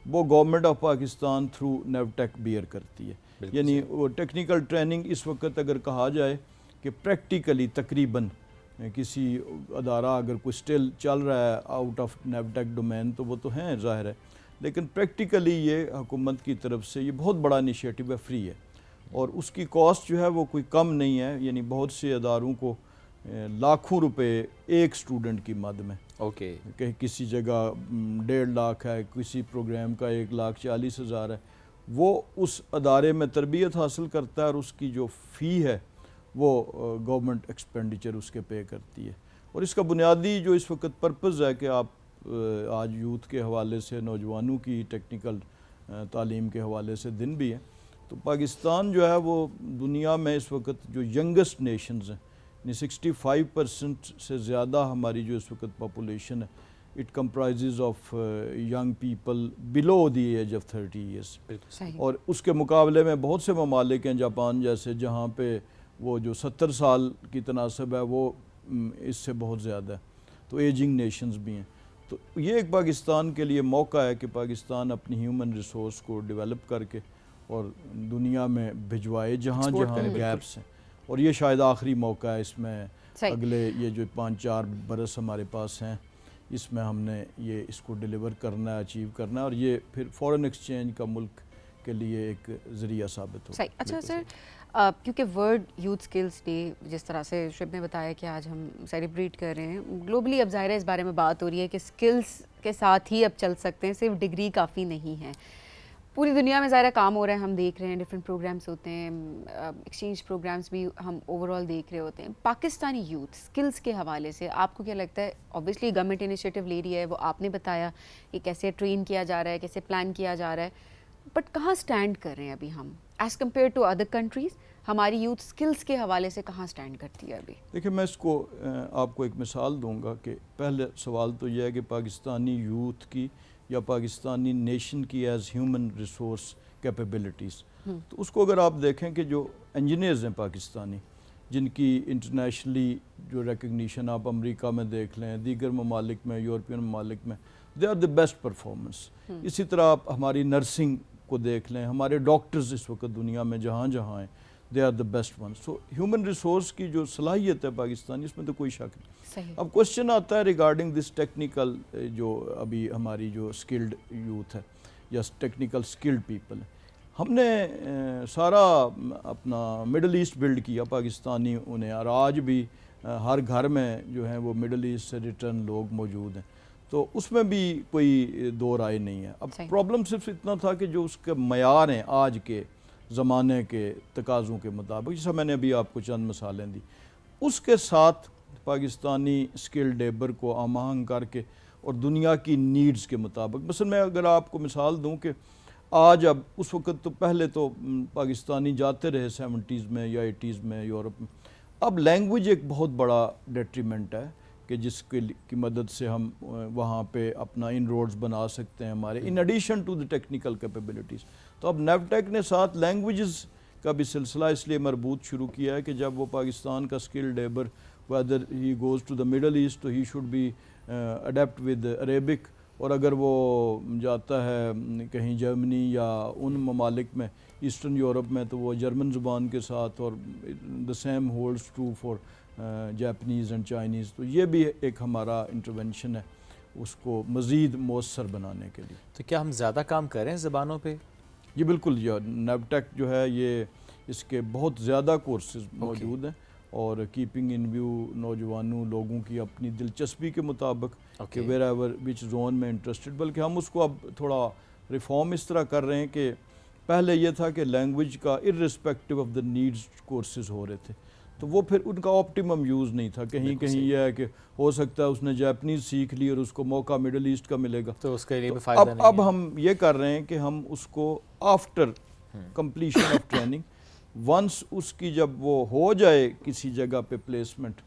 وہ government of Pakistan through NAVTTC bear کرتی ہے. یعنی وہ ٹیکنیکل ٹریننگ اس وقت اگر کہا جائے کہ پریکٹیکلی تقریباً کسی ادارہ اگر کوئی اسٹل چل رہا ہے آؤٹ آف نیوٹیک ڈومین تو وہ تو ہیں ظاہر ہے, لیکن پریکٹیکلی یہ حکومت کی طرف سے یہ بہت بڑا انیشیٹو ہے, فری ہے اور اس کی کاسٹ جو ہے وہ کوئی کم نہیں ہے. یعنی بہت سے اداروں کو لاکھوں روپے ایک اسٹوڈنٹ کی مد میں کہ کسی جگہ 1.5 لاکھ ہے, کسی پروگرام کا 1,40,000 ہے, وہ اس ادارے میں تربیت حاصل کرتا ہے اور اس کی جو فی ہے وہ گورنمنٹ ایکسپینڈیچر اس کے پے کرتی ہے. اور اس کا بنیادی جو اس وقت پرپز ہے کہ آپ آج یوتھ کے حوالے سے نوجوانوں کی ٹیکنیکل تعلیم کے حوالے سے دن بھی ہے تو پاکستان جو ہے وہ دنیا میں اس وقت جو ینگسٹ نیشنز ہیں یعنی 65% سے زیادہ ہماری جو اس وقت پاپولیشن ہے it comprises of young people below the age of 30 years. اور اس کے مقابلے میں بہت سے ممالک ہیں جاپان جیسے جہاں پہ وہ جو 70 سال کی تناسب ہے وہ اس سے بہت زیادہ ہے, تو ایجنگ نیشنز بھی ہیں. تو یہ ایک پاکستان کے لیے موقع ہے کہ پاکستان اپنی ہیومن ریسورس کو ڈیولپ کر کے اور دنیا میں بھجوائے جہاں گیپس ہیں, اور یہ شاید آخری موقع ہے اس میں. اگلے یہ جو 5-4 برس ہمارے پاس ہیں اس میں ہم نے یہ اس کو ڈیلیور کرنا ہے, اچیو کرنا ہے, اور یہ پھر فورن ایکسچینج کا ملک کے لیے ایک ذریعہ ثابت ہو. اچھا سر, کیونکہ ورلڈ یوتھ سکلز ڈے جس طرح سے شعیب نے بتایا کہ آج ہم سیلیبریٹ کر رہے ہیں گلوبلی, اب ظاہر ہے اس بارے میں بات ہو رہی ہے کہ سکلز کے ساتھ ہی اب چل سکتے ہیں, صرف ڈگری کافی نہیں ہے. پوری دنیا میں ظاہر کام ہو رہا ہے, ہم دیکھ رہے ہیں ڈفرینٹ پروگرامس ہوتے ہیں, ایکسچینج پروگرامس بھی ہم اوور آل دیکھ رہے ہوتے ہیں. پاکستانی یوتھ سکلز کے حوالے سے آپ کو کیا لگتا ہے؟ اوبیسلی گورنمنٹ انیشیٹو لے رہی ہے, وہ آپ نے بتایا کہ کیسے ٹرین کیا جا رہا ہے, کیسے پلان کیا جا رہا ہے, بٹ کہاں سٹینڈ کر رہے ہیں ابھی ہم as compare to other countries? ہماری یوتھ سکلز کے حوالے سے کہاں سٹینڈ کرتی ہے ابھی؟ دیکھیں میں اس کو آپ کو ایک مثال دوں گا کہ پہلے سوال تو یہ ہے کہ پاکستانی یوتھ کی یا پاکستانی نیشن کی ایز ہیومن ریسورس کیپیبلٹیز, تو اس کو اگر آپ دیکھیں کہ جو انجینئرز ہیں پاکستانی جن کی انٹرنیشنلی جو ریکگنیشن آپ امریکہ میں دیکھ لیں, دیگر ممالک میں, یورپین ممالک میں, they are the best performance. اسی طرح آپ ہماری نرسنگ کو دیکھ لیں, ہمارے ڈاکٹرز اس وقت دنیا میں جہاں جہاں ہیں they are the best one. So human resource کی جو صلاحیت ہے پاکستانی, اس میں تو کوئی شک نہیں. صحیح. اب کوشچن آتا ہے ریگارڈنگ دس ٹیکنیکل, جو ابھی ہماری جو اسکلڈ یوتھ ہے یا ٹیکنیکل اسکلڈ پیپل ہے, ہم نے سارا اپنا مڈل ایسٹ بلڈ کیا پاکستانی انہیں, اور آج بھی ہر گھر میں جو ہیں وہ مڈل ایسٹ سے ریٹرن لوگ موجود ہیں, تو اس میں بھی کوئی دو رائے نہیں ہے. اب پرابلم صرف اتنا تھا کہ جو اس کے معیار ہیں آج کے زمانے کے تقاضوں کے مطابق, جیسا میں نے ابھی آپ کو چند مثالیں دی, اس کے ساتھ پاکستانی اسکل لیبر کو ہم آہنگ کر کے اور دنیا کی نیڈز کے مطابق. مثلا میں اگر آپ کو مثال دوں کہ آج اب اس وقت تو پہلے تو پاکستانی جاتے رہے 70s میں یا 80s میں یورپ میں, اب لینگویج ایک بہت بڑا ڈیٹریمنٹ ہے کہ جس کی مدد سے ہم وہاں پہ اپنا ان روڈز بنا سکتے ہیں ہمارے, in addition to the technical capabilities. تو اب نیوٹیک نے ساتھ لینگویجز کا بھی سلسلہ اس لیے مربوط شروع کیا ہے کہ جب وہ پاکستان کا skill labour whether he goes to the Middle East تو he should be adapt with Arabic, اور اگر وہ جاتا ہے کہیں جرمنی یا ان ممالک میں ایسٹرن یورپ میں تو وہ جرمن زبان کے ساتھ, اور the same holds true for Japanese and Chinese. تو یہ بھی ایک ہمارا انٹرونشن ہے اس کو مزید مؤثر بنانے کے لیے. تو کیا ہم زیادہ کام کریں زبانوں پہ؟ یہ بالکل, یہ نیوٹیک جو ہے یہ اس کے بہت زیادہ کورسز موجود ہیں, اور کیپنگ ان ویو نوجوانوں لوگوں کی اپنی دلچسپی کے مطابق کہ ویر ایور وچ زون میں انٹرسٹڈ. بلکہ ہم اس کو اب تھوڑا ریفارم اس طرح کر رہے ہیں کہ پہلے یہ تھا کہ لینگویج کا irrespective of the needs courses ہو رہے تھے, تو وہ پھر ان کا آپٹیمم یوز نہیں تھا. کہیں کہیں یہ ہے کہ ہو سکتا ہے اس نے جاپنیز سیکھ لی اور اس کو موقع مڈل ایسٹ کا ملے گا, تو اس کے لیے بھی فائدہ نہیں. اب ہم یہ کر رہے ہیں کہ ہم اس کو after completion of training, once اس کی جب وہ ہو جائے کسی جگہ پہ پلیسمنٹ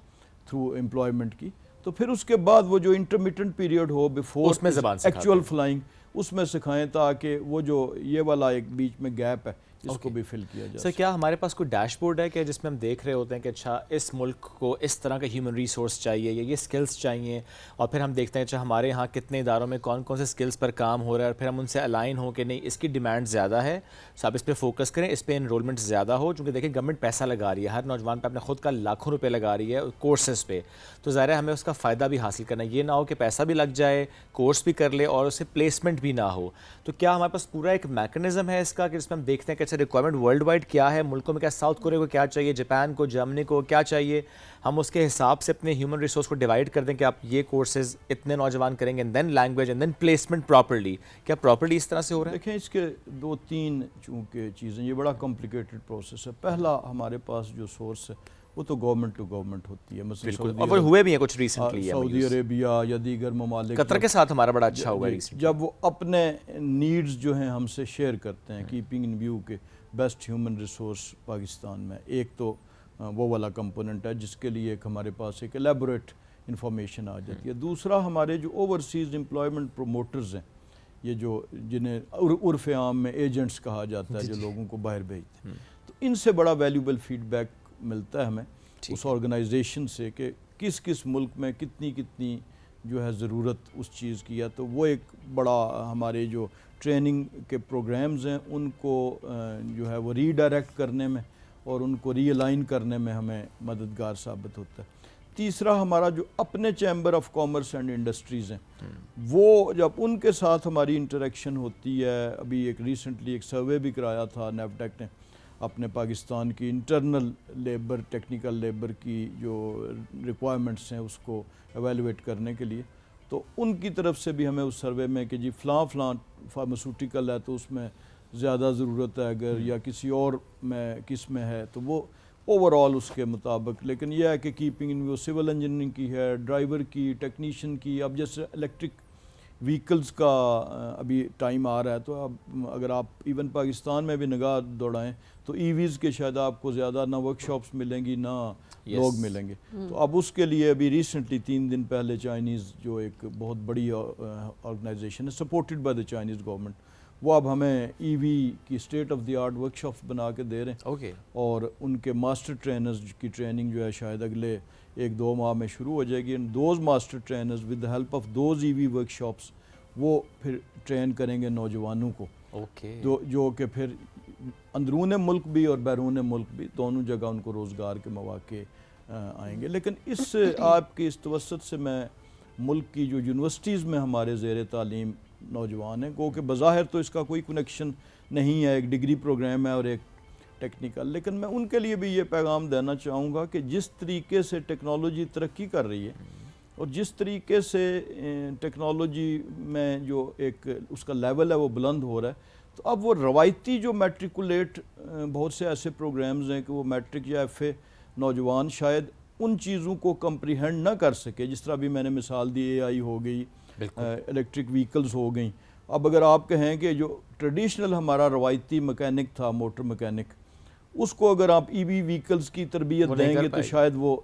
تھرو امپلائمنٹ کی, تو پھر اس کے بعد وہ جو انٹرمیٹنٹ پیریڈ ہو بیفور ایکچوئل فلائنگ, اس میں سکھائیں تاکہ وہ جو یہ والا ایک بیچ میں گیپ ہے اس کو بھی فل کیا جائے. سر کیا ہمارے پاس کوئی ڈیش بورڈ ہے کہ جس میں ہم دیکھ رہے ہوتے ہیں کہ اچھا اس ملک کو اس طرح کا ہیومن ریسورس چاہیے یا یہ سکلز چاہیے, اور پھر ہم دیکھتے ہیں اچھا ہمارے یہاں کتنے اداروں میں کون کون سے سکلز پر کام ہو رہا ہے, اور پھر ہم ان سے الائن ہوں کہ نہیں اس کی ڈیمانڈ زیادہ ہے تو آپ اس پہ فوکس کریں, اس پہ انرولمنٹ زیادہ ہو, چونکہ دیکھیں گورنمنٹ پیسہ لگا رہی ہے, ہر نوجوان پہ اپنے خود کا لاکھوں روپے لگا رہی ہے کورسز پہ, تو ظاہر ہے ہمیں اس کا فائدہ بھی حاصل کرنا ہے. یہ نہ ہو کہ پیسہ بھی لگ جائے, کورس بھی کر لے اور اسے پلیسمنٹ بھی نہ ہو. تو کیا ہمارے پاس پورا ایک میکنزم ہے اس کا کہ جس میں ہم دیکھتے ہیں کہ اچھا ریکوائرمنٹ ورلڈ وائڈ کیا ہے ملکوں میں, کیا ساؤتھ کوریا کو کیا چاہیے, جاپان کو, جرمنی کو کیا چاہیے, ہم اس کے حساب سے اپنے ہیومن ریسورس کو ڈیوائڈ کر دیں کہ آپ یہ کورسز اتنے نوجوان کریں گے, then language and then placement properly. کیا پراپرلی اس طرح سے ہو رہا ہے؟ دیکھیں اس کے 2-3 چونکہ چیزیں, یہ بڑا کمپلیکیٹڈ پروسیس ہے. پہلا ہمارے پاس جو سورس ہے وہ تو گورنمنٹ ٹو گورنمنٹ ہوتی ہے, مثلا اور ہوئے بھی ہیں کچھ ریسنٹلی سعودی عربیہ یا دیگر ممالک, قطر کے ساتھ ہمارا بڑا اچھا ہوا ہے جب وہ اپنے نیڈز جو ہیں ہم سے شیئر کرتے ہیں, کیپنگ ان ویو کے بیسٹ ہیومن ریسورس پاکستان میں. ایک تو وہ والا کمپوننٹ ہے جس کے لیے ایک ہمارے پاس ایک الیبوریٹ انفارمیشن آ جاتی ہے. دوسرا ہمارے جو اوورسیز امپلائمنٹ پروموٹرز ہیں, یہ جو جنہیں عرف عام میں ایجنٹس کہا جاتا ہے, جو لوگوں کو باہر بھیجتے ہیں, تو ان سے بڑا ویلیوبل فیڈ بیک ملتا ہے ہمیں اس آرگنائزیشن سے کہ کس کس ملک میں کتنی کتنی جو ہے ضرورت اس چیز کی ہے. تو وہ ایک بڑا ہمارے جو ٹریننگ کے پروگرامز ہیں ان کو جو ہے وہ ری ڈائریکٹ کرنے میں اور ان کو ری الائن کرنے میں ہمیں مددگار ثابت ہوتا ہے. تیسرا ہمارا جو اپنے chamber of commerce and industries ہیں, وہ جب ان کے ساتھ ہماری انٹریکشن ہوتی ہے, ابھی ایک ریسنٹلی ایک سروے بھی کرایا تھا نیوٹیک نے اپنے پاکستان کی انٹرنل لیبر, ٹیکنیکل لیبر کی جو ریکوائرمنٹس ہیں اس کو ایویلویٹ کرنے کے لیے, تو ان کی طرف سے بھی ہمیں اس سروے میں کہ جی فلاں فارماسیوٹیکل ہے تو اس میں زیادہ ضرورت ہے اگر, یا کسی اور میں کس میں ہے, تو وہ اوور آل اس کے مطابق. لیکن یہ ہے کہ keeping in view civil engineering کی ہے, ڈرائیور کی, ٹیکنیشین کی. اب جیسے الیکٹرک وہیکلز کا ابھی ٹائم آ رہا ہے, تو اب اگر آپ ایون پاکستان میں بھی نگاہ دوڑائیں تو ای ویز کے شاید آپ کو زیادہ نہ ورک شاپس ملیں گی نہ لوگ ملیں گے. تو اب اس کے لیے ابھی ریسنٹلی 3 دن پہلے چائنیز جو ایک بہت بڑی آرگنائزیشن ہے supported by the Chinese government, وہ اب ہمیں ای وی کی state of the art work shops بنا کے دے رہے ہیں, اور ان کے ماسٹر ٹرینرز کی ٹریننگ جو ہے شاید اگلے 1-2 ماہ میں شروع ہو جائے گی. And those master trainers with the help of those E V workshops وہ پھر ٹرین کریں گے نوجوانوں کو, جو کہ پھر اندرون ملک بھی اور بیرون ملک بھی دونوں جگہ ان کو روزگار کے مواقع آئیں گے. لیکن اس آپ کی اس توسط سے میں ملک کی جو یونیورسٹیز میں ہمارے زیر تعلیم نوجوان ہیں گو کہ بظاہر تو اس کا کوئی کنیکشن نہیں ہے, ایک ڈگری پروگرام ہے اور ایک ٹیکنیکل, لیکن میں ان کے لیے بھی یہ پیغام دینا چاہوں گا کہ جس طریقے سے ٹیکنالوجی ترقی کر رہی ہے اور جس طریقے سے ٹیکنالوجی میں جو ایک اس کا لیول ہے وہ بلند ہو رہا ہے, تو اب وہ روایتی جو میٹریکولیٹ بہت سے ایسے پروگرامز ہیں کہ وہ میٹرک یا ایف اے نوجوان شاید ان چیزوں کو کمپریہینڈ نہ کر سکے, جس طرح بھی میں نے مثال دی اے آئی ہو گئی, الیکٹرک وہیکلز ہو گئیں. اب اگر آپ کہیں کہ جو ٹریڈیشنل ہمارا روایتی مکینک تھا, موٹر مکینک, اس کو اگر آپ ای وی وہیکلز کی تربیت دیں گے تو شاید وہ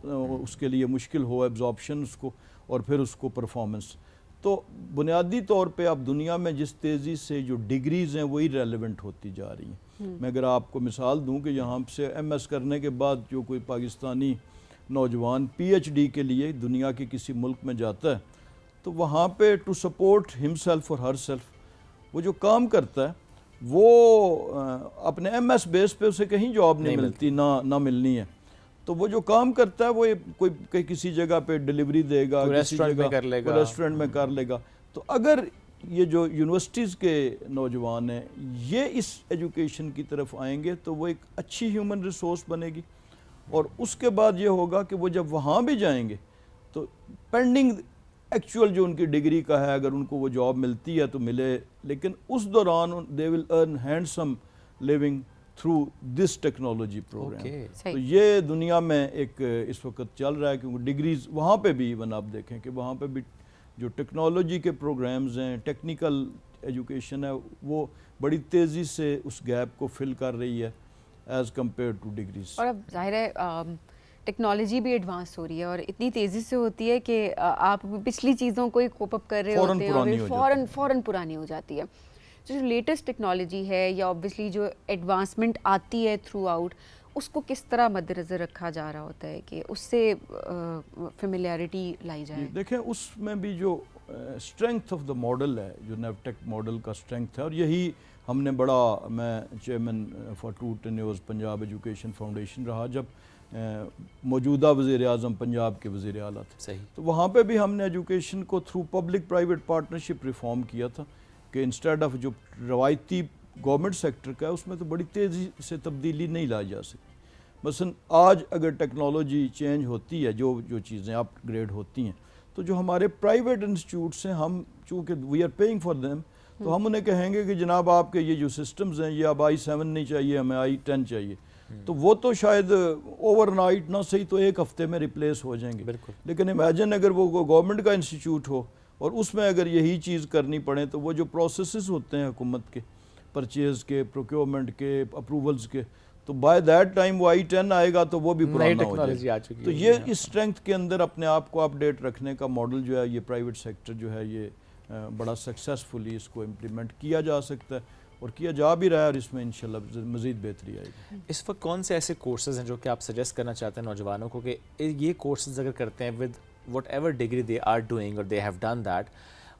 اس کے لیے مشکل ہو ایبزارپشن اس کو اور پھر اس کو پرفارمنس. تو بنیادی طور پہ اب دنیا میں جس تیزی سے جو ڈگریز ہیں وہی ریلیونٹ ہوتی جا رہی ہیں. میں اگر آپ کو مثال دوں کہ یہاں سے ایم ایس کرنے کے بعد جو کوئی پاکستانی نوجوان پی ایچ ڈی کے لیے دنیا کے کسی ملک میں جاتا ہے تو وہاں پہ ٹو سپورٹ ہم سیلف اور ہر سیلف وہ جو کام کرتا ہے وہ اپنے ایم ایس بیس پہ اسے کہیں جاب نہیں ملتی, نہ ملنی ہے. تو وہ جو کام کرتا ہے وہ کوئی کسی جگہ پہ ڈیلیوری دے گا, ریسٹورنٹ میں کر لے گا. تو اگر یہ جو یونیورسٹیز کے نوجوان ہیں یہ اس ایجوکیشن کی طرف آئیں گے تو وہ ایک اچھی ہیومن ریسورس بنے گی, اور اس کے بعد یہ ہوگا کہ وہ جب وہاں بھی جائیں گے تو پینڈنگ ایکچوئل جو ان کی ڈگری کا ہے اگر ان کو وہ جاب ملتی ہے تو ملے, لیکن اس دوران they will earn handsome living through this technology programme. تو یہ دنیا میں ایک اس وقت چل رہا ہے کیونکہ ڈگریز وہاں پہ بھی ایون آپ دیکھیں کہ وہاں پہ بھی جو ٹیکنالوجی کے پروگرامز ہیں, ٹیکنیکل ایجوکیشن ہے, وہ بڑی تیزی سے اس گیپ کو فل کر رہی ہے ایز کمپیئر ٹو ڈگریز. اور اب ظاہر ہے ٹیکنالوجی بھی ایڈوانس ہو رہی ہے اور اتنی تیزی سے ہوتی ہے کہ آپ پچھلی چیزوں کو ہی کوپ اپ کر رہے ہوتے ہیں اور فوراً پرانی ہو جاتی ہے. جو لیٹسٹ ٹیکنالوجی ہے یا اوبویسلی جو ایڈوانسمنٹ آتی ہے تھرو آؤٹ, اس کو کس طرح مد نظر رکھا جا رہا ہوتا ہے کہ اس سے فیملیرٹی لائی جائے؟ دیکھیں اس میں بھی جو اسٹرینگتھ آف دا ماڈل ہے, جو نیوٹیک ماڈل کا اسٹرینگتھ ہے, اور یہی ہم نے بڑا, میں chairman for 2 tenures Punjab education foundation رہا جب موجودہ وزیر اعظم پنجاب کے وزیر اعلیٰ تھے, تو وہاں پہ بھی ہم نے ایجوکیشن کو through public private partnership reform کیا تھا کہ انسٹیڈ آف جو روایتی گورنمنٹ سیکٹر کا ہے اس میں تو بڑی تیزی سے تبدیلی نہیں لائی جا سکتی. مثلا آج اگر ٹیکنالوجی چینج ہوتی ہے, جو چیزیں اپ گریڈ ہوتی ہیں, تو جو ہمارے پرائیویٹ انسٹیٹیوٹس ہیں ہم چونکہ we are paying for them, تو ہم انہیں کہیں گے کہ جناب آپ کے یہ جو سسٹمز ہیں یہ اب i7 نہیں چاہیے, ہمیں i10 چاہیے, تو وہ تو شاید اوور نائٹ نہ صحیح تو ایک ہفتے میں ریپلیس ہو جائیں گے. لیکن امیجن اگر وہ گورنمنٹ کا انسٹیٹیوٹ ہو اور اس میں اگر یہی چیز کرنی پڑے تو وہ جو پروسیسز ہوتے ہیں حکومت کے, پرچیز کے, پروکیورمنٹ کے, اپروولز کے, تو بائی دیٹ ٹائم وہ i10 آئے گا تو وہ بھی پرانا ہو جائے گا. تو یہ اس اسٹرینگتھ کے اندر اپنے آپ کو اپڈیٹ رکھنے کا ماڈل جو ہے یہ پرائیویٹ سیکٹر جو ہے یہ بڑا سکسیسفلی اس کو امپلیمنٹ کیا جا سکتا ہے اور کیا جا بھی رہا ہے, اور اس میں انشاءاللہ مزید بہتری آئے گی. اس وقت کون سے ایسے کورسز ہیں جو کہ آپ سجیسٹ کرنا چاہتے ہیں نوجوانوں کو کہ یہ کورسز اگر کرتے ہیں with whatever degree they are doing اور دے ہیو ڈن دیٹ,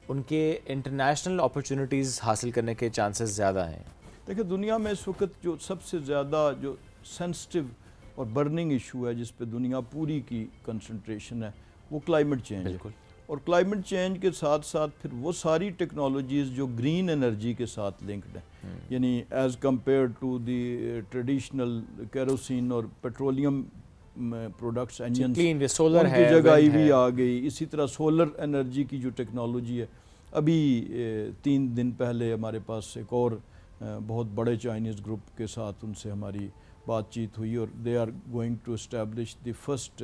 ان کے انٹرنیشنل اپرچونیٹیز حاصل کرنے کے چانسز زیادہ ہیں؟ دیکھیں دنیا میں اس وقت جو سب سے زیادہ جو سینسٹیو اور برننگ ایشو ہے جس پہ دنیا پوری کی کنسنٹریشن ہے وہ کلائمیٹ چینج ہے. اور کلائمیٹ چینج کے ساتھ ساتھ پھر وہ ساری ٹیکنالوجیز جو گرین انرجی کے ساتھ لنکڈ ہیں, یعنی as compare to the traditional kerosene اور پیٹرولیم پروڈکٹس انجنس, ان کی جگہ ای وی آ گئی. اسی طرح سولر انرجی کی جو ٹیکنالوجی ہے, ابھی 3 دن پہلے ہمارے پاس ایک اور بہت بڑے چائنیز گروپ کے ساتھ ان سے ہماری بات چیت ہوئی, اور they are going to establish the first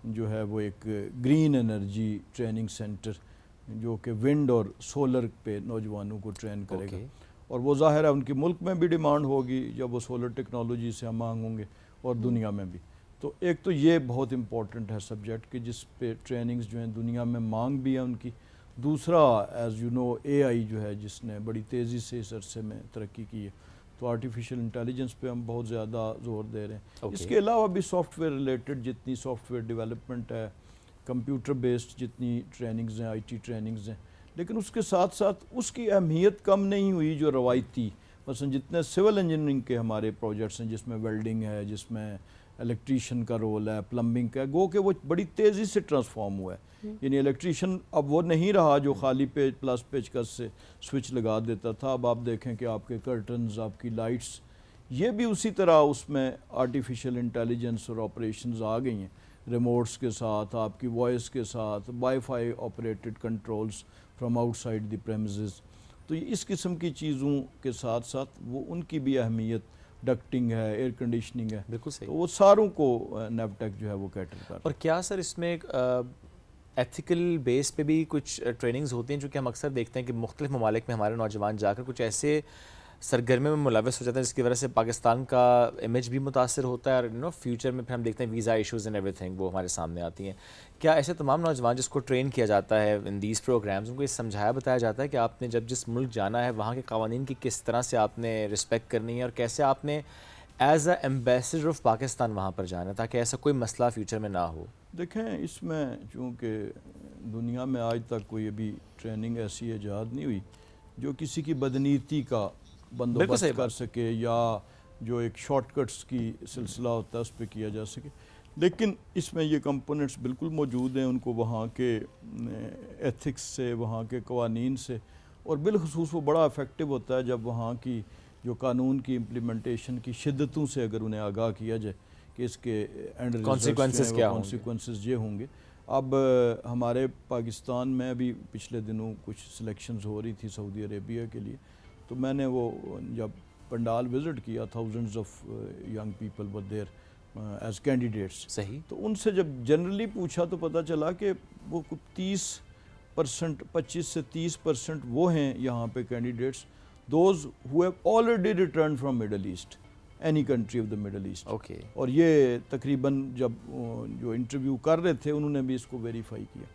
جو ہے وہ ایک گرین انرجی ٹریننگ سینٹر جو کہ ونڈ اور سولر پہ نوجوانوں کو ٹرین کرے گا. اور وہ ظاہر ہے ان کی ملک میں بھی ڈیمانڈ ہوگی جب وہ سولر ٹیکنالوجی سے ہم آہنگ ہوں گے, اور دنیا میں بھی. تو ایک تو یہ بہت امپورٹنٹ ہے سبجیکٹ کہ جس پہ ٹریننگز جو ہیں دنیا میں مانگ بھی ہے ان کی. دوسرا ایز یو نو اے آئی جو ہے جس نے بڑی تیزی سے اس عرصے میں ترقی کی ہے, تو آرٹیفیشیل انٹیلیجنس پہ ہم بہت زیادہ زور دے رہے ہیں. اس کے علاوہ بھی سافٹ ویئر ریلیٹڈ جتنی سافٹ ویئر ڈیولپمنٹ ہے, کمپیوٹر بیسڈ جتنی ٹریننگز ہیں, آئی ٹی ٹریننگز ہیں, لیکن اس کے ساتھ ساتھ اس کی اہمیت کم نہیں ہوئی جو روایتی مثلا جتنے سول انجینئرنگ کے ہمارے پروجیکٹس ہیں جس میں ویلڈنگ ہے, جس میں الیکٹریشین کا رول ہے, پلمبنگ کا, گو کہ وہ بڑی تیزی سے ٹرانسفارم ہوا ہے. یعنی الیکٹریشین اب وہ نہیں رہا جو خالی پلس پیچکس سے سوئچ لگا دیتا تھا. اب آپ دیکھیں کہ آپ کے کرٹنز, آپ کی لائٹس, یہ بھی اسی طرح اس میں آرٹیفیشل انٹیلیجنس اور آپریشنز آ گئی ہیں, ریموٹس کے ساتھ, آپ کی وائس کے ساتھ, wifi operated controls from outside the premises. تو اس قسم کی چیزوں کے ساتھ ساتھ وہ ان کی بھی اہمیت, ڈکٹنگ ہے, ایئر کنڈیشننگ ہے, بالکل صحیح. تو وہ ساروں کو نیپٹیک جو ہے وہ کیٹر کرتا ہے. اور کیا سر اس میں ایتھیکل بیس پہ بھی کچھ ٹریننگز ہوتی ہیں جو کہ ہم اکثر دیکھتے ہیں کہ مختلف ممالک میں ہمارے نوجوان جا کر کچھ ایسے سرگرمیوں میں ملوث ہو جاتے ہیں جس کی وجہ سے پاکستان کا امیج بھی متاثر ہوتا ہے, اور فیوچر میں پھر ہم دیکھتے ہیں visa issues and every thing وہ ہمارے سامنے آتی ہیں. کیا ایسے تمام نوجوان جس کو ٹرین کیا جاتا ہے ان دیز پروگرامز, ان کو یہ سمجھایا بتایا جاتا ہے کہ آپ نے جب جس ملک جانا ہے وہاں کے قوانین کی کس طرح سے آپ نے رسپیکٹ کرنی ہے, اور کیسے آپ نے as a ambassador of Pakistan وہاں پر جانا ہے تاکہ ایسا کوئی مسئلہ فیوچر میں نہ ہو؟ دیکھیں اس میں چونکہ دنیا میں آج تک کوئی ابھی ٹریننگ ایسی ایجاد نہیں ہوئی جو کسی کی بدنیتی کا بندوبست کر سکے, یا جو ایک شارٹ کٹس کی سلسلہ ہوتا ہے اس پہ کیا جا سکے. لیکن اس میں یہ کمپوننٹس بالکل موجود ہیں, ان کو وہاں کے ایتھکس سے, وہاں کے قوانین سے, اور بالخصوص وہ بڑا افیکٹو ہوتا ہے جب وہاں کی جو قانون کی امپلیمنٹیشن کی شدتوں سے اگر انہیں آگاہ کیا جائے کہ اس کے اینڈ کانسیکوینسز کیا ہوں گے, کانسیکوینسز یہ ہوں گے. اب ہمارے پاکستان میں بھی پچھلے دنوں کچھ سلیکشنز ہو رہی تھی سعودی عربیہ کے لیے, تو میں نے وہ جب پنڈال وزٹ کیا, thousands of young people were there as candidates. صحیح. تو ان سے جب جنرلی پوچھا تو پتہ چلا کہ وہ 30%, 25 سے 30% وہ ہیں یہاں پہ candidates those who have already return from Middle East, any country of the Middle East. Okay. اور یہ تقریباً جب جو انٹرویو کر رہے تھے انہوں نے بھی اس کو ویریفائی کیا.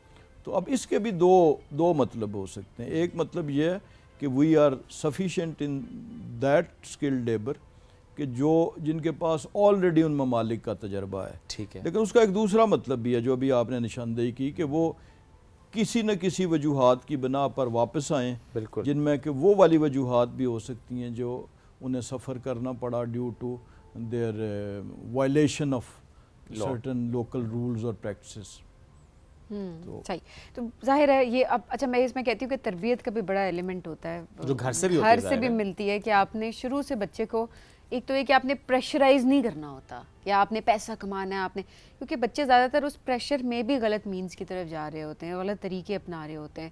تو اب اس کے بھی دو مطلب ہو سکتے ہیں. ایک مطلب یہ ہے کہ we are sufficient in that skilled labour کہ جن کے پاس آلریڈی ان ممالک کا تجربہ ہے. ٹھیک ہے. لیکن اس کا ایک دوسرا مطلب بھی ہے جو ابھی آپ نے نشاندہی کی کہ وہ کسی نہ کسی وجوہات کی بنا پر واپس آئیں, بالکل, جن میں کہ وہ والی وجوہات بھی ہو سکتی ہیں جو انہیں سفر کرنا پڑا due to their violation of certain local rules اور پریکٹسز. صحیح. تو ظاہر ہے یہ اب اچھا میں اس میں کہتی ہوں کہ تربیت کا بھی بڑا ایلیمنٹ ہوتا ہے جو گھر سے بھی ملتی ہے, کہ آپ نے شروع سے بچے کو ایک تو یہ کہ آپ نے پریشرائز نہیں کرنا ہوتا یا آپ نے پیسہ کمانا ہے آپ نے, کیونکہ بچے زیادہ تر اس پریشر میں بھی غلط مینس کی طرف جا رہے ہوتے ہیں, غلط طریقے اپنا رہے ہوتے ہیں.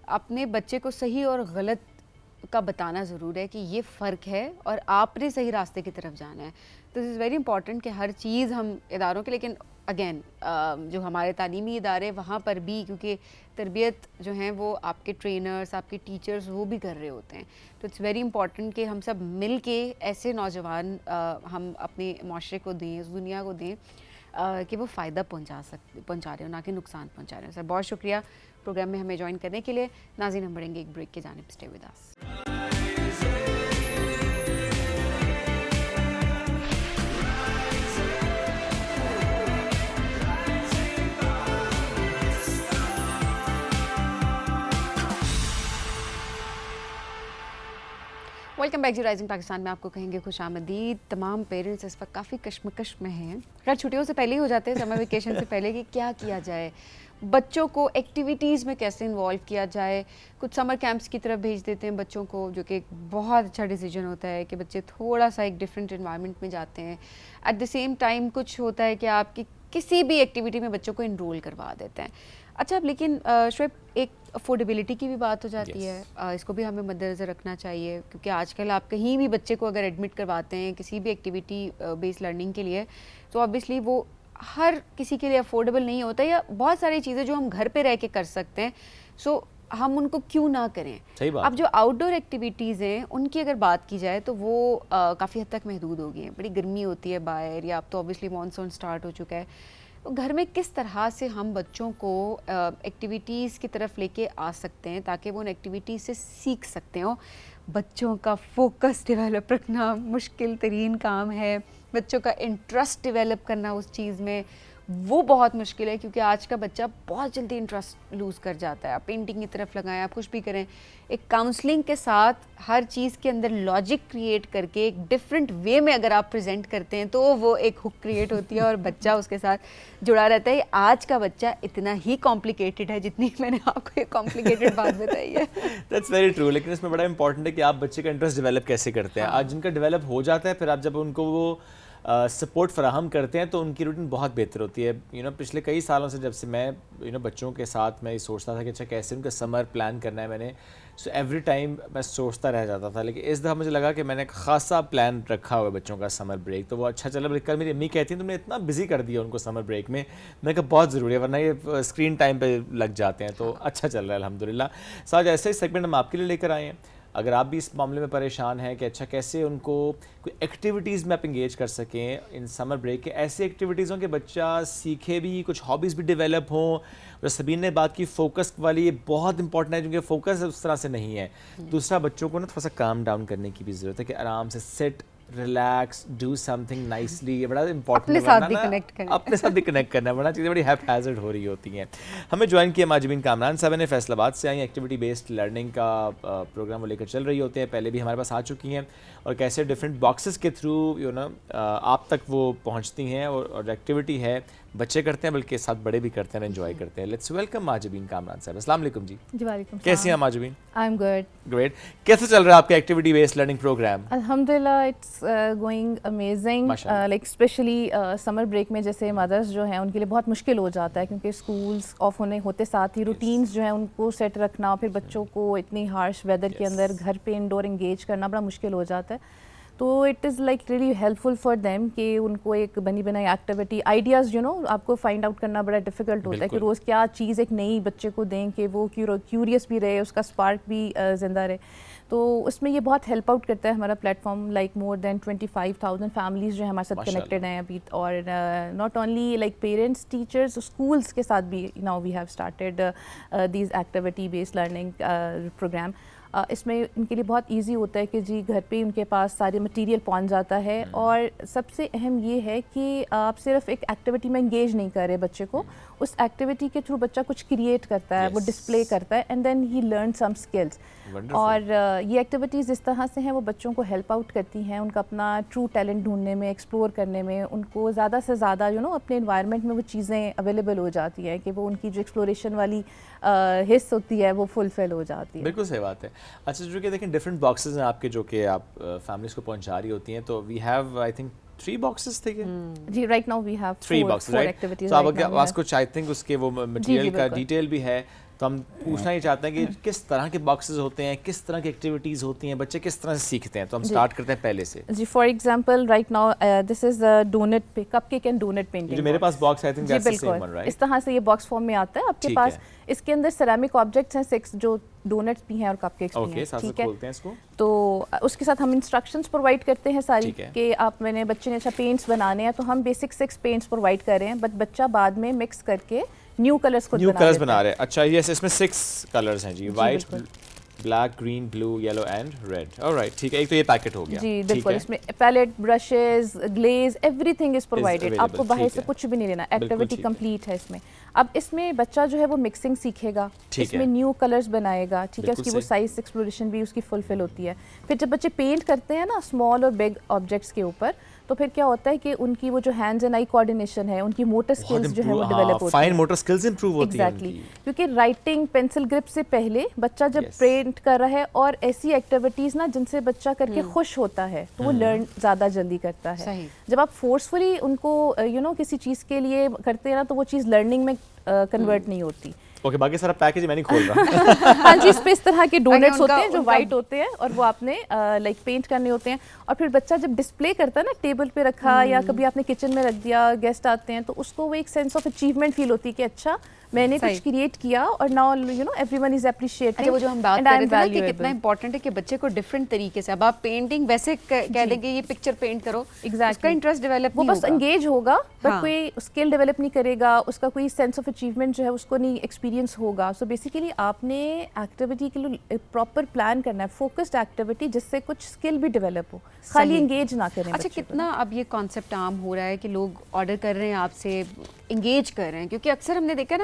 اپنے بچے کو صحیح اور غلط کا بتانا ضرور ہے کہ یہ فرق ہے اور آپ نے صحیح راستے کی طرف جانا ہے. تو دس از ویری امپورٹنٹ کہ ہر چیز ہم اداروں کے, لیکن اگین جو ہمارے تعلیمی ادارے وہاں پر بھی, کیونکہ تربیت جو ہیں وہ آپ کے ٹرینرز, آپ کے ٹیچرز وہ بھی کر رہے ہوتے ہیں. تو اٹس ویری امپورٹنٹ کہ ہم سب مل کے ایسے نوجوان ہم اپنے معاشرے کو دیں, اس دنیا کو دیں کہ وہ فائدہ پہنچا رہے ہو, نہ کہ نقصان پہنچا رہے ہیں. سر بہت شکریہ پروگرام میں ہمیں جوائن کرنے کے لیے. ناظرین ہم بڑھیں گے ایک بریک کی جانب, stay with us. Welcome back. جی رائزنگ پاکستان میں آپ کو کہیں گے خوش آمدید. تمام پیرنٹس اس وقت کافی کشمکش میں ہیں, خیر چھٹیوں سے پہلے ہی ہو جاتے ہیں, سمر ویکیشن سے پہلے, کہ کیا کیا جائے, بچوں کو ایکٹیویٹیز میں کیسے انوالو کیا جائے. کچھ سمر کیمپس کی طرف بھیج دیتے ہیں بچوں کو, جو کہ ایک بہت اچھا ڈیسیجن ہوتا ہے کہ بچے تھوڑا سا ایک ڈفرینٹ انوائرمنٹ میں جاتے ہیں. ایٹ دا سیم ٹائم کچھ ہوتا ہے کہ آپ کی کسی بھی ایکٹیویٹی میں بچوں کو انرول کروا دیتے ہیں. اچھا لیکن شعیب ایک افورڈیبلٹی کی بھی بات ہو جاتی ہے, اس کو بھی ہمیں مد نظر رکھنا چاہیے, کیونکہ آج کل آپ کہیں بھی بچے کو اگر ایڈمٹ کرواتے ہیں کسی بھی ایکٹیویٹی بیس لرننگ کے لیے, تو آبویسلی وہ ہر کسی کے لیے افورڈیبل نہیں ہوتا, یا بہت ساری چیزیں جو ہم گھر پہ رہ کے کر سکتے ہیں سو ہم ان کو کیوں نہ کریں. اب جو آؤٹ ڈور ایکٹیویٹیز ہیں ان کی اگر بات کی جائے تو وہ کافی حد تک محدود ہو گئی ہیں. بڑی گرمی ہوتی ہے باہر, یا اب تو آبویسلی مانسون سٹارٹ ہو چکا ہے, تو گھر میں کس طرح سے ہم بچوں کو ایکٹیویٹیز کی طرف لے کے آ سکتے ہیں تاکہ وہ ان ایکٹیویٹیز سے سیکھ سکتے ہوں. بچوں کا فوکس ڈیولپ رکھنا مشکل ترین کام ہے, بچوں کا انٹرسٹ ڈیولپ کرنا اس چیز میں وہ بہت مشکل ہے کیونکہ آج کا بچہ بہت جلدی انٹرسٹ لوز کر جاتا ہے. آپ پینٹنگ کی طرف لگائیں, آپ کچھ بھی کریں, ایک کاؤنسلنگ کے ساتھ ہر چیز کے اندر لاجک کریٹ کر کے ایک ڈفرینٹ وے میں اگر آپ پریزنٹ کرتے ہیں تو وہ ایک ہک کریٹ ہوتی ہے اور بچہ اس کے ساتھ جڑا رہتا ہے. آج کا بچہ اتنا ہی کمپلیکیٹڈ ہے جتنی میں نے آپ کو ایک کمپلیکیٹڈ بات بتائی ہے. That's very true. لیکن اس میں بڑا امپورٹنٹ ہے کہ آپ بچے کا انٹرسٹ ڈیولپ کیسے کرتے ہیں. آج جن کا ڈیولپ ہو جاتا ہے, پھر آپ جب ان کو وہ سپورٹ فراہم کرتے ہیں تو ان کی روٹین بہت بہتر ہوتی ہے. پچھلے کئی سالوں سے جب سے میں بچوں کے ساتھ میں یہ سوچتا تھا کہ اچھا کیسے ان کا سمر پلان کرنا ہے, میں نے سو ایوری ٹائم میں سوچتا رہ جاتا تھا. لیکن اس دفعہ مجھے لگا کہ میں نے خاصا پلان رکھا ہوا ہے بچوں کا سمر بریک, تو وہ اچھا چلا. کل میری امی کہتی ہیں تم نے اتنا بزی کر دیا ان کو سمر بریک میں. میں کہا بہت ضروری ہے ورنہ یہ اسکرین ٹائم پہ لگ جاتے ہیں. تو اچھا چل رہا ہے الحمدللہ. ساتھ ایسے ہی سیگمنٹ ہم آپ کے لیے لے کر آئے ہیں. اگر آپ بھی اس معاملے میں پریشان ہیں کہ اچھا کیسے ان کو کوئی ایکٹیویٹیز میں آپ انگیج کر سکیں ان سمر بریک کے, ایسی ایکٹیویٹیز ہوں کہ بچہ سیکھے بھی, کچھ ہابیز بھی ڈیولپ ہوں. جو سبین نے بات کی فوکس والی, یہ بہت امپورٹنٹ ہے کیونکہ فوکس اس طرح سے نہیں ہے. دوسرا, بچوں کو نا تھوڑا سا کام ڈاؤن کرنے کی بھی ضرورت ہے کہ آرام سے sit, relax, do something nicely. یہ بڑا امپورٹنٹ ہے. اپنے ساتھ بھی کنیکٹ کرنا ہے ورنہ چیزیں بڑی ہیپ ہیزرڈ ہو رہی ہوتی ہیں. ہمیں جوائن کیا ماجبین کامران صاحب نے, فیصل آباد سے آئی ہیں. ایکٹیویٹی بیسڈ لرننگ کا پروگرام وہ لے کر چل رہی ہوتے ہیں, پہلے بھی ہمارے پاس آ چکی ہیں, اور کیسے ڈفرینٹ باکسز کے تھرو آپ تک وہ پہنچتی ہیں. اور ایکٹیویٹی ہے بچے کرتے ہیں بلکہ ساتھ بڑے بھی کرتے ہیں, انجوائے کرتے ہیں. لیٹس ویلکم ماجبین کامران صاحب. السلام علیکم جی. جی وعلیکم السلام. کیسی ہیں Mahjabeen? I am good. Great. کیسے چل رہا ہے آپ کا ایکٹیویٹی بیسڈ لرننگ پروگرام؟ الحمدللہ it's going amazing. Like especially summer break میں جیسے مدرس جو ہیں ان کے لیے بہت مشکل ہو جاتا ہے کیونکہ اسکولس آف ہوتے ساتھ ہی روٹینس جو ہیں ان کو سیٹ رکھنا, پھر بچوں کو اتنی ہارش ویدر کے اندر گھر پہ انڈور انگیج کرنا بڑا مشکل ہو جاتا ہے. تو it is like really helpful for them کہ ان کو ایک بنی بنائی ایکٹیویٹی, آئیڈیاز آپ کو فائنڈ آؤٹ کرنا بڑا ڈیفیکلٹ ہوتا ہے کہ روز کیا چیز ایک نئی بچے کو دیں کہ وہ کیوریس بھی رہے, اس کا اسپارک بھی زندہ رہے. تو اس میں یہ بہت ہیلپ آؤٹ کرتا ہے ہمارا platform. Like more than 25,000 families جو ہیں ہمارے ساتھ کنیکٹڈ ہیں ابھی. اور not only like parents, teachers, schools کے ساتھ بھی now we have started these activity based learning programme. اس میں ان کے لیے بہت ایزی ہوتا ہے کہ جی گھر پہ ان کے پاس سارے مٹیریل پہنچ جاتا ہے. اور سب سے اہم یہ ہے کہ آپ صرف ایک ایکٹیویٹی میں انگیج نہیں کر رہے بچے کو, اس ایکٹیویٹی کے تھرو بچہ کچھ کریٹ کرتا ہے, وہ ڈسپلے کرتا ہے, and then he learn some skills. اور یہ ایکٹیویٹیز اس طرح سے ہیں وہ بچوں کو ہیلپ آؤٹ کرتی ہیں ان کا اپنا ٹرو ٹیلنٹ ڈھونڈنے میں, ایکسپلور کرنے میں. ان کو زیادہ سے زیادہ اپنے انوائرمنٹ میں وہ چیزیں اویلیبل ہو جاتی ہیں کہ وہ ان کی جو ایکسپلوریشن والی حص ہوتی ہے وہ فلفل ہو جاتی ہے. بالکل صحیح بات ہے. اچھا جو کہ دیکھیں ڈفرینٹ باکسز ہیں آپ کے جو کہ آپ فیملیز کو پہنچا رہی ہوتی ہیں, تو we have I think 3 boxes تھے. جی right now we have 3 boxes right. تو آپ کے پاس کچھ آئی تھنک اس کے وہ مٹیریل کا ڈیٹیل بھی ہے, تو ہم پوچھنا ہی چاہتے ہیں کہ کس طرح کے باکسز ہوتے ہیں, کس طرح کی ایکٹیویٹیز ہوتی ہیں, بچے کس طرح سے سیکھتے ہیں. تو ہم سٹارٹ کرتے ہیں پہلے سے. جی for example right now this is donut cupcake and donut painting. جو میرے پاس باکس ہے, جی بالکل اس طرح سے یہ باکس فارم میں آتا ہے آپ کے پاس. اس کے اندر سیرامک آبجیکٹس ہیں 6 جو ڈونٹس بھی ہیں اور کپ کیکس بھی ہیں. ٹھیک ہے, تو اس کے ساتھ ہم انسٹرکشنز پرووائڈ کرتے ہیں ساری کہ آپ میں نے بچے نے اچھا پینٹس بنانے ہیں تو ہم بیسک 6 پینٹس پرووائڈ کر رہے ہیں, بٹ بچہ بعد میں مکس کر کے نیو کلرز بنا رہے ہیں. اچھا یس, اس میں 6 کلرز ہیں جی, white, black, green, blue, yellow and red. Alright ٹھیک ہے, ایک تو یہ پیکٹ ہو گیا. جی بالکل. اس میں palette, brushes, glazed, every thing is provided. آپ کو باہر سے کچھ بھی نہیں لینا, ایکٹیویٹی کمپلیٹ ہے اس میں. اب اس میں بچہ جو ہے وہ مکسنگ سیکھے گا, اس میں نیو کلرز بنائے گا. ٹھیک ہے, اس کی وہ سائز ایکسپلوریشن بھی اس کی فلفل ہوتی ہے. پھر جب بچے پینٹ کرتے ہیں نا اسمال اور بگ آبجیکٹس کے اوپر, تو پھر کیا ہوتا ہے کہ ان کی وہ جو ہینڈز اینڈ آئی کوآرڈینیشن ہے, ان کی موٹر سکلز جو ہے وہ ڈیولپ ہوتی ہیں. فائن موٹر سکلز امپروو ہوتی ہیں. ایگزیکٹلی, کیونکہ رائٹنگ پینسل گرپ سے پہلے بچہ جب پینٹ کر رہا ہے اور ایسی ایکٹیویٹیز نا جن سے بچہ کر کے خوش ہوتا ہے تو وہ لرن زیادہ جلدی کرتا ہے. جب آپ فورسفلی ان کو کسی چیز کے لیے کرتے ہیں نا تو وہ چیز لرننگ میں کنورٹ نہیں ہوتی. اوکے, باقی سارا پیکیج میں نہیں کھول رہا. ہاں جی, اس پہ اس طرح کے ڈونٹس ہوتے ہیں جو وائٹ ہوتے ہیں اور وہ آپ نے لائک پینٹ کرنے ہوتے ہیں. اور پھر بچہ جب ڈسپلے کرتا ہے نا, ٹیبل پہ رکھا یا کبھی آپ نے کچن میں رکھ دیا, گیسٹ آتے ہیں, تو اس کو وہ ایک سینس آف اچیومنٹ فیل ہوتی ہے کہ اچھا میں نے کچھ کریٹ کیا اور now you know everyone is appreciating. اچھا وہ جو ہم بات کر رہے تھے نا کہ کتنا امپورٹنٹ ہے کہ بچے کو ڈفرینٹ طریقے سے, اب آپ پینٹنگ ویسے کہہ دیں گے یہ پکچر پینٹ کرو, اس کا انٹرسٹ ڈیولپ وہ بس انگیج ہوگا بٹ کوئی اسکل ڈیولپ نہیں کرے گا, اس کا کوئی سینس آف اچیومنٹ جو ہے اس کو نہیں ایکسپیرینس ہوگا. سو بیسیکلی آپ نے ایکٹیویٹی کے لیے پراپر پلان کرنا ہے, فوکسڈ ایکٹیویٹی جس سے کچھ اسکل بھی ڈیولپ ہو, خالی انگیج نہ کریں. اچھا کتنا اب یہ کانسیپٹ عام ہو رہا ہے کہ لوگ آرڈر کر رہے ہیں آپ سے, انگیج کر رہے ہیں, کیونکہ اکثر ہم نے دیکھا نا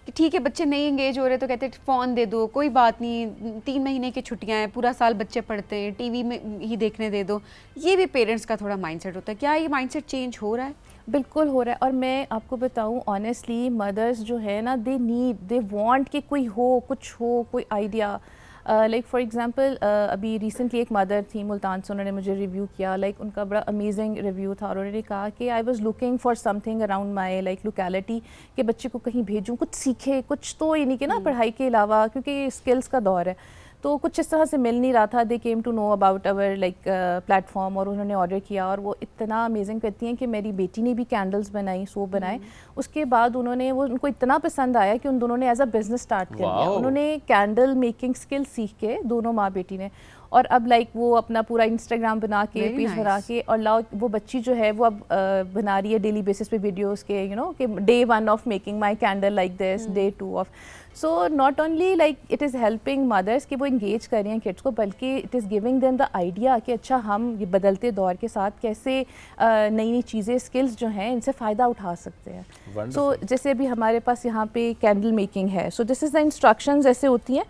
کہ ٹھیک ہے بچے نہیں انگیج ہو رہے تو کہتے ہیں فون دے دو, کوئی بات نہیں, 3 مہینے کی چھٹیاں ہیں, پورا سال بچے پڑھتے ہیں, ٹی وی میں ہی دیکھنے دے دو. یہ بھی پیرنٹس کا تھوڑا مائنڈ سیٹ ہوتا ہے, کیا یہ مائنڈ سیٹ چینج ہو رہا ہے؟ بالکل ہو رہا ہے. اور میں آپ کو بتاؤں آنیسٹلی مدرس جو ہے نا دے وانٹ کہ کوئی ہو, کچھ ہو, کوئی آئیڈیا. لائک فار ایگزامپل ابھی ریسنٹلی ایک مدر تھی ملتان سے, انہوں نے مجھے ریویو کیا, لائک ان کا بڑا امیزنگ ریویو تھا, اور انہوں نے کہا کہ I was looking for some thing around my like locality, کہ بچے کو کہیں بھیجوں, کچھ سیکھے, کچھ تو یہ نہیں کہ نا پڑھائی کے علاوہ, کیونکہ یہ اسکلس کا دور ہے, تو کچھ اس طرح سے مل نہیں رہا تھا. They came to know about over like platform, اور انہوں نے آرڈر کیا, اور وہ اتنا امیزنگ کرتی ہیں کہ میری بیٹی نے بھی کینڈلز بنائی, سوپ بنائے. اس کے بعد انہوں نے وہ ان کو اتنا پسند آیا کہ ان دونوں نے ایز اے بزنس اسٹارٹ کر لیا. انہوں نے کینڈل میکنگ اسکل سیکھ کے دونوں ماں بیٹی نے, اور اب لائک وہ اپنا پورا انسٹاگرام بنا کے پیج بنا کے, اور وہ بچی جو ہے وہ اب بنا رہی ہے ڈیلی بیسس پہ ویڈیوز کے, یو نو کہ Day 1 of making my candle like this, Day 2 of. So not only like it is helping mothers کہ وہ انگیج کر رہی ہیں کڈس کو, بلکہ it is giving them the idea کہ اچھا ہم یہ بدلتے دور کے ساتھ کیسے نئی نئی چیزیں, اسکلس جو ہیں ان سے فائدہ اٹھا سکتے ہیں. سو جیسے ابھی ہمارے پاس یہاں پہ کینڈل میکنگ ہے, سو دس از دا انسٹرکشنز ایسے ہوتی ہیں,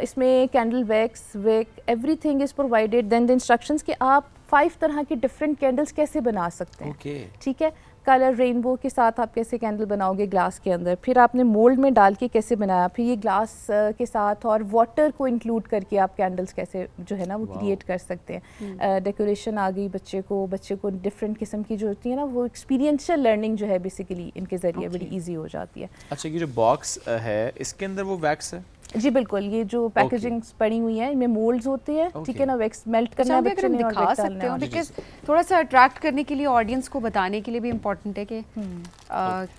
اس میں candle wax, wick, everything is provided. Then the instructions کہ آپ 5 طرح کی ڈفرینٹ کینڈلس کیسے بنا سکتے ہیں, ٹھیک ہے, کلر رینبو کے ساتھ آپ کیسے کینڈل بناؤ گے گلاس کے اندر, پھر آپ نے مولڈ میں ڈال کے کیسے بنایا, پھر یہ گلاس کے ساتھ اور واٹر کو انکلوڈ کر کے آپ کینڈلس کیسے جو ہے نا وہ کریٹ کر سکتے ہیں. ڈیکوریشن آ گئی, بچے کو ڈفرینٹ قسم کی جو ہوتی ہے نا وہ ایکسپیرینشیل لرننگ جو ہے بیسیکلی ان کے ذریعے بڑی ایزی ہو جاتی ہے. اچھا یہ جو باکس ہے اس کے اندر وہ ویکس ہے؟ جی بالکل, یہ جو پیکیجنگ پڑی ہوئی ہیں ان میں مولڈز ہوتے ہیں, ٹھیک ہے نا, ویکس میلٹ کرنا ہے بچے نے, دکھا سکتے ہیں بیکاز تھوڑا سا اٹریکٹ کرنے کے لیے, آڈینس کو بتانے کے لیے بھی امپورٹنٹ ہے کہ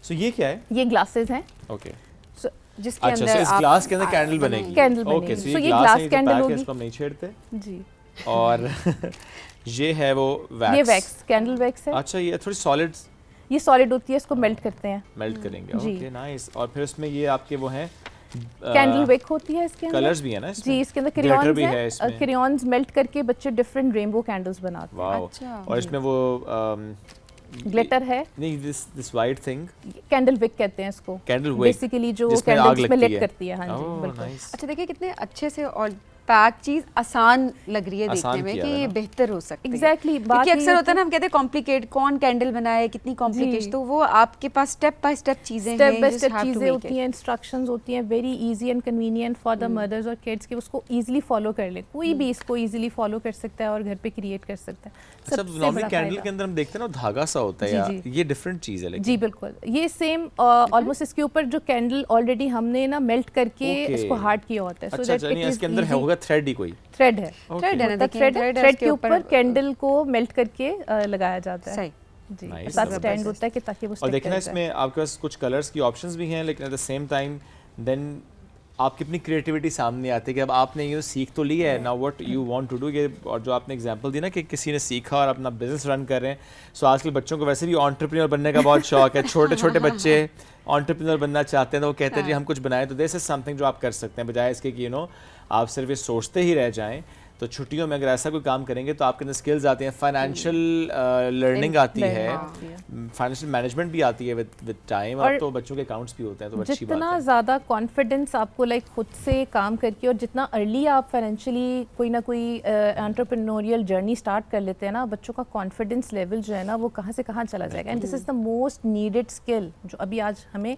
سو یہ کیا ہے؟ یہ گلاسز ہیں. اوکے, جس کے اچھا اس گلاس کے اندر کینڈل بنے گی. کینڈل بنے گی. سو یہ گلاس کینڈل ہوگی, اس کو ہم نہیں چھیڑتے جی. اور یہ ہے وہ ویکس, یہ ویکس کینڈل ویکس ہے. اچھا یہ تھوڑی سالڈ, یہ سالڈ ہوتی ہے, اس کو میلٹ کرتے ہیں, میلٹ کریں گے. Okay nice. اور پھر اس میں یہ آپ کے وہ ہیں کینڈل ویک ہوتی ہے, اس کے اندر کلرز بھی ہیں نا اس میں, جی, اس کے اندر کریونز ہیں, کریونز میلٹ کر کے بچے ڈفرینٹ رینبو کینڈلز بناتے ہیں. واو. اور اس میں وہ گلٹر ہے, نہیں this white thing candle wick کہتے ہیں اس کو, کینڈل ویک, بیسیکلی جو کینڈلز میں لٹ کرتی ہے. ہاں جی بالکل. اچھا دیکھیں کتنے اچھے سے اور پیک چیز آسان لگ رہی ہے دیکھنے میں کہ یہ بہتر ہو سکتی ہے. ایگزیکٹلی, کیونکہ اکثر ہوتا ہے نا ہم کہتے ہیں کمپلیکیٹ, کون کینڈل بنائے, کتنی کمپلیکیشن, تو وہ آپ کے پاس اسٹیپ بائی اسٹیپ چیزیں ہیں, اسٹیپ بائی اسٹیپ چیزیں ہوتی ہیں, انسٹرکشنز ہوتی ہیں, very easy and convenient for the mothers اور کڈس کہ اس کو ایزیلی فالو کر لیں. کوئی بھی اس کو ایزیلی فالو کر سکتا ہے اور گھر پہ کریٹ کر سکتا ہے. اچھا نارملی کینڈل کے اندر ہم دیکھتے ہیں نا دھاگا سا ہوتا ہے, یہ ڈفرینٹ چیز ہے. جی بالکل, یہ سیم آلموسٹ اس کے اوپر جو کینڈل آلریڈی ہم نے نا میلٹ کر کے اس کو ہارڈ کیا ہوتا ہے. اچھا اچھا, اس کے اندر ہوگا تھریڈ ہی, کوئی تھریڈ ہے, تھریڈ کے اوپر کینڈل کو میلٹ کر کے لگایا جاتا ہے. جی, ساتھ اسٹینڈ ہوتا ہے کہ تاکہ وہ. اور دیکھنا اس میں آپ کے پاس کچھ کلرز کی آپشنز بھی ہیں, لیکن at the same time then آپ کی اپنی کریٹیوٹی سامنے آتی ہے کہ اب آپ نے یہ سیکھ تو لی ہے, نا what you want to do. یہ اور جو آپ نے ایگزامپل دی نا کہ کسی نے سیکھا اور اپنا بزنس رن کر رہے ہیں. سو آج کل بچوں کو ویسے بھی انٹرپرینور بننے کا بہت شوق ہے, چھوٹے چھوٹے بچے انٹرپرینور بننا چاہتے ہیں, تو وہ کہتے ہیں جی ہم کچھ بنائیں. تو دس از سم تھنگ جو آپ کر سکتے ہیں, بجائے اس کے کہ یو نو آپ صرف یہ سوچتے ہی رہ جائیں. تو چھٹیوں میں اگر ایسا کوئی کام کریں گے تو آپ کے اندر اسکلز آتی ہیں, فائنینشیل لرننگ آتی ہے, فائنینشیل مینجمنٹ بھی آتی ہے ود ٹائم, اور تو بچوں کے اکاؤنٹس بھی ہوتے ہیں. تو اچھی بات ہے, جتنا زیادہ کانفیڈنس آپ کو لائک خود سے کام کر کے, اور جتنا ارلی آپ فائنینشلی کوئی نہ کوئی انٹرپرینوریل جرنی اسٹارٹ کر لیتے ہیں نا, بچوں کا کانفیڈنس لیول جو ہے نا وہ کہاں سے کہاں چلا جائے گا. And this is the most needed skill جو ابھی آج ہمیں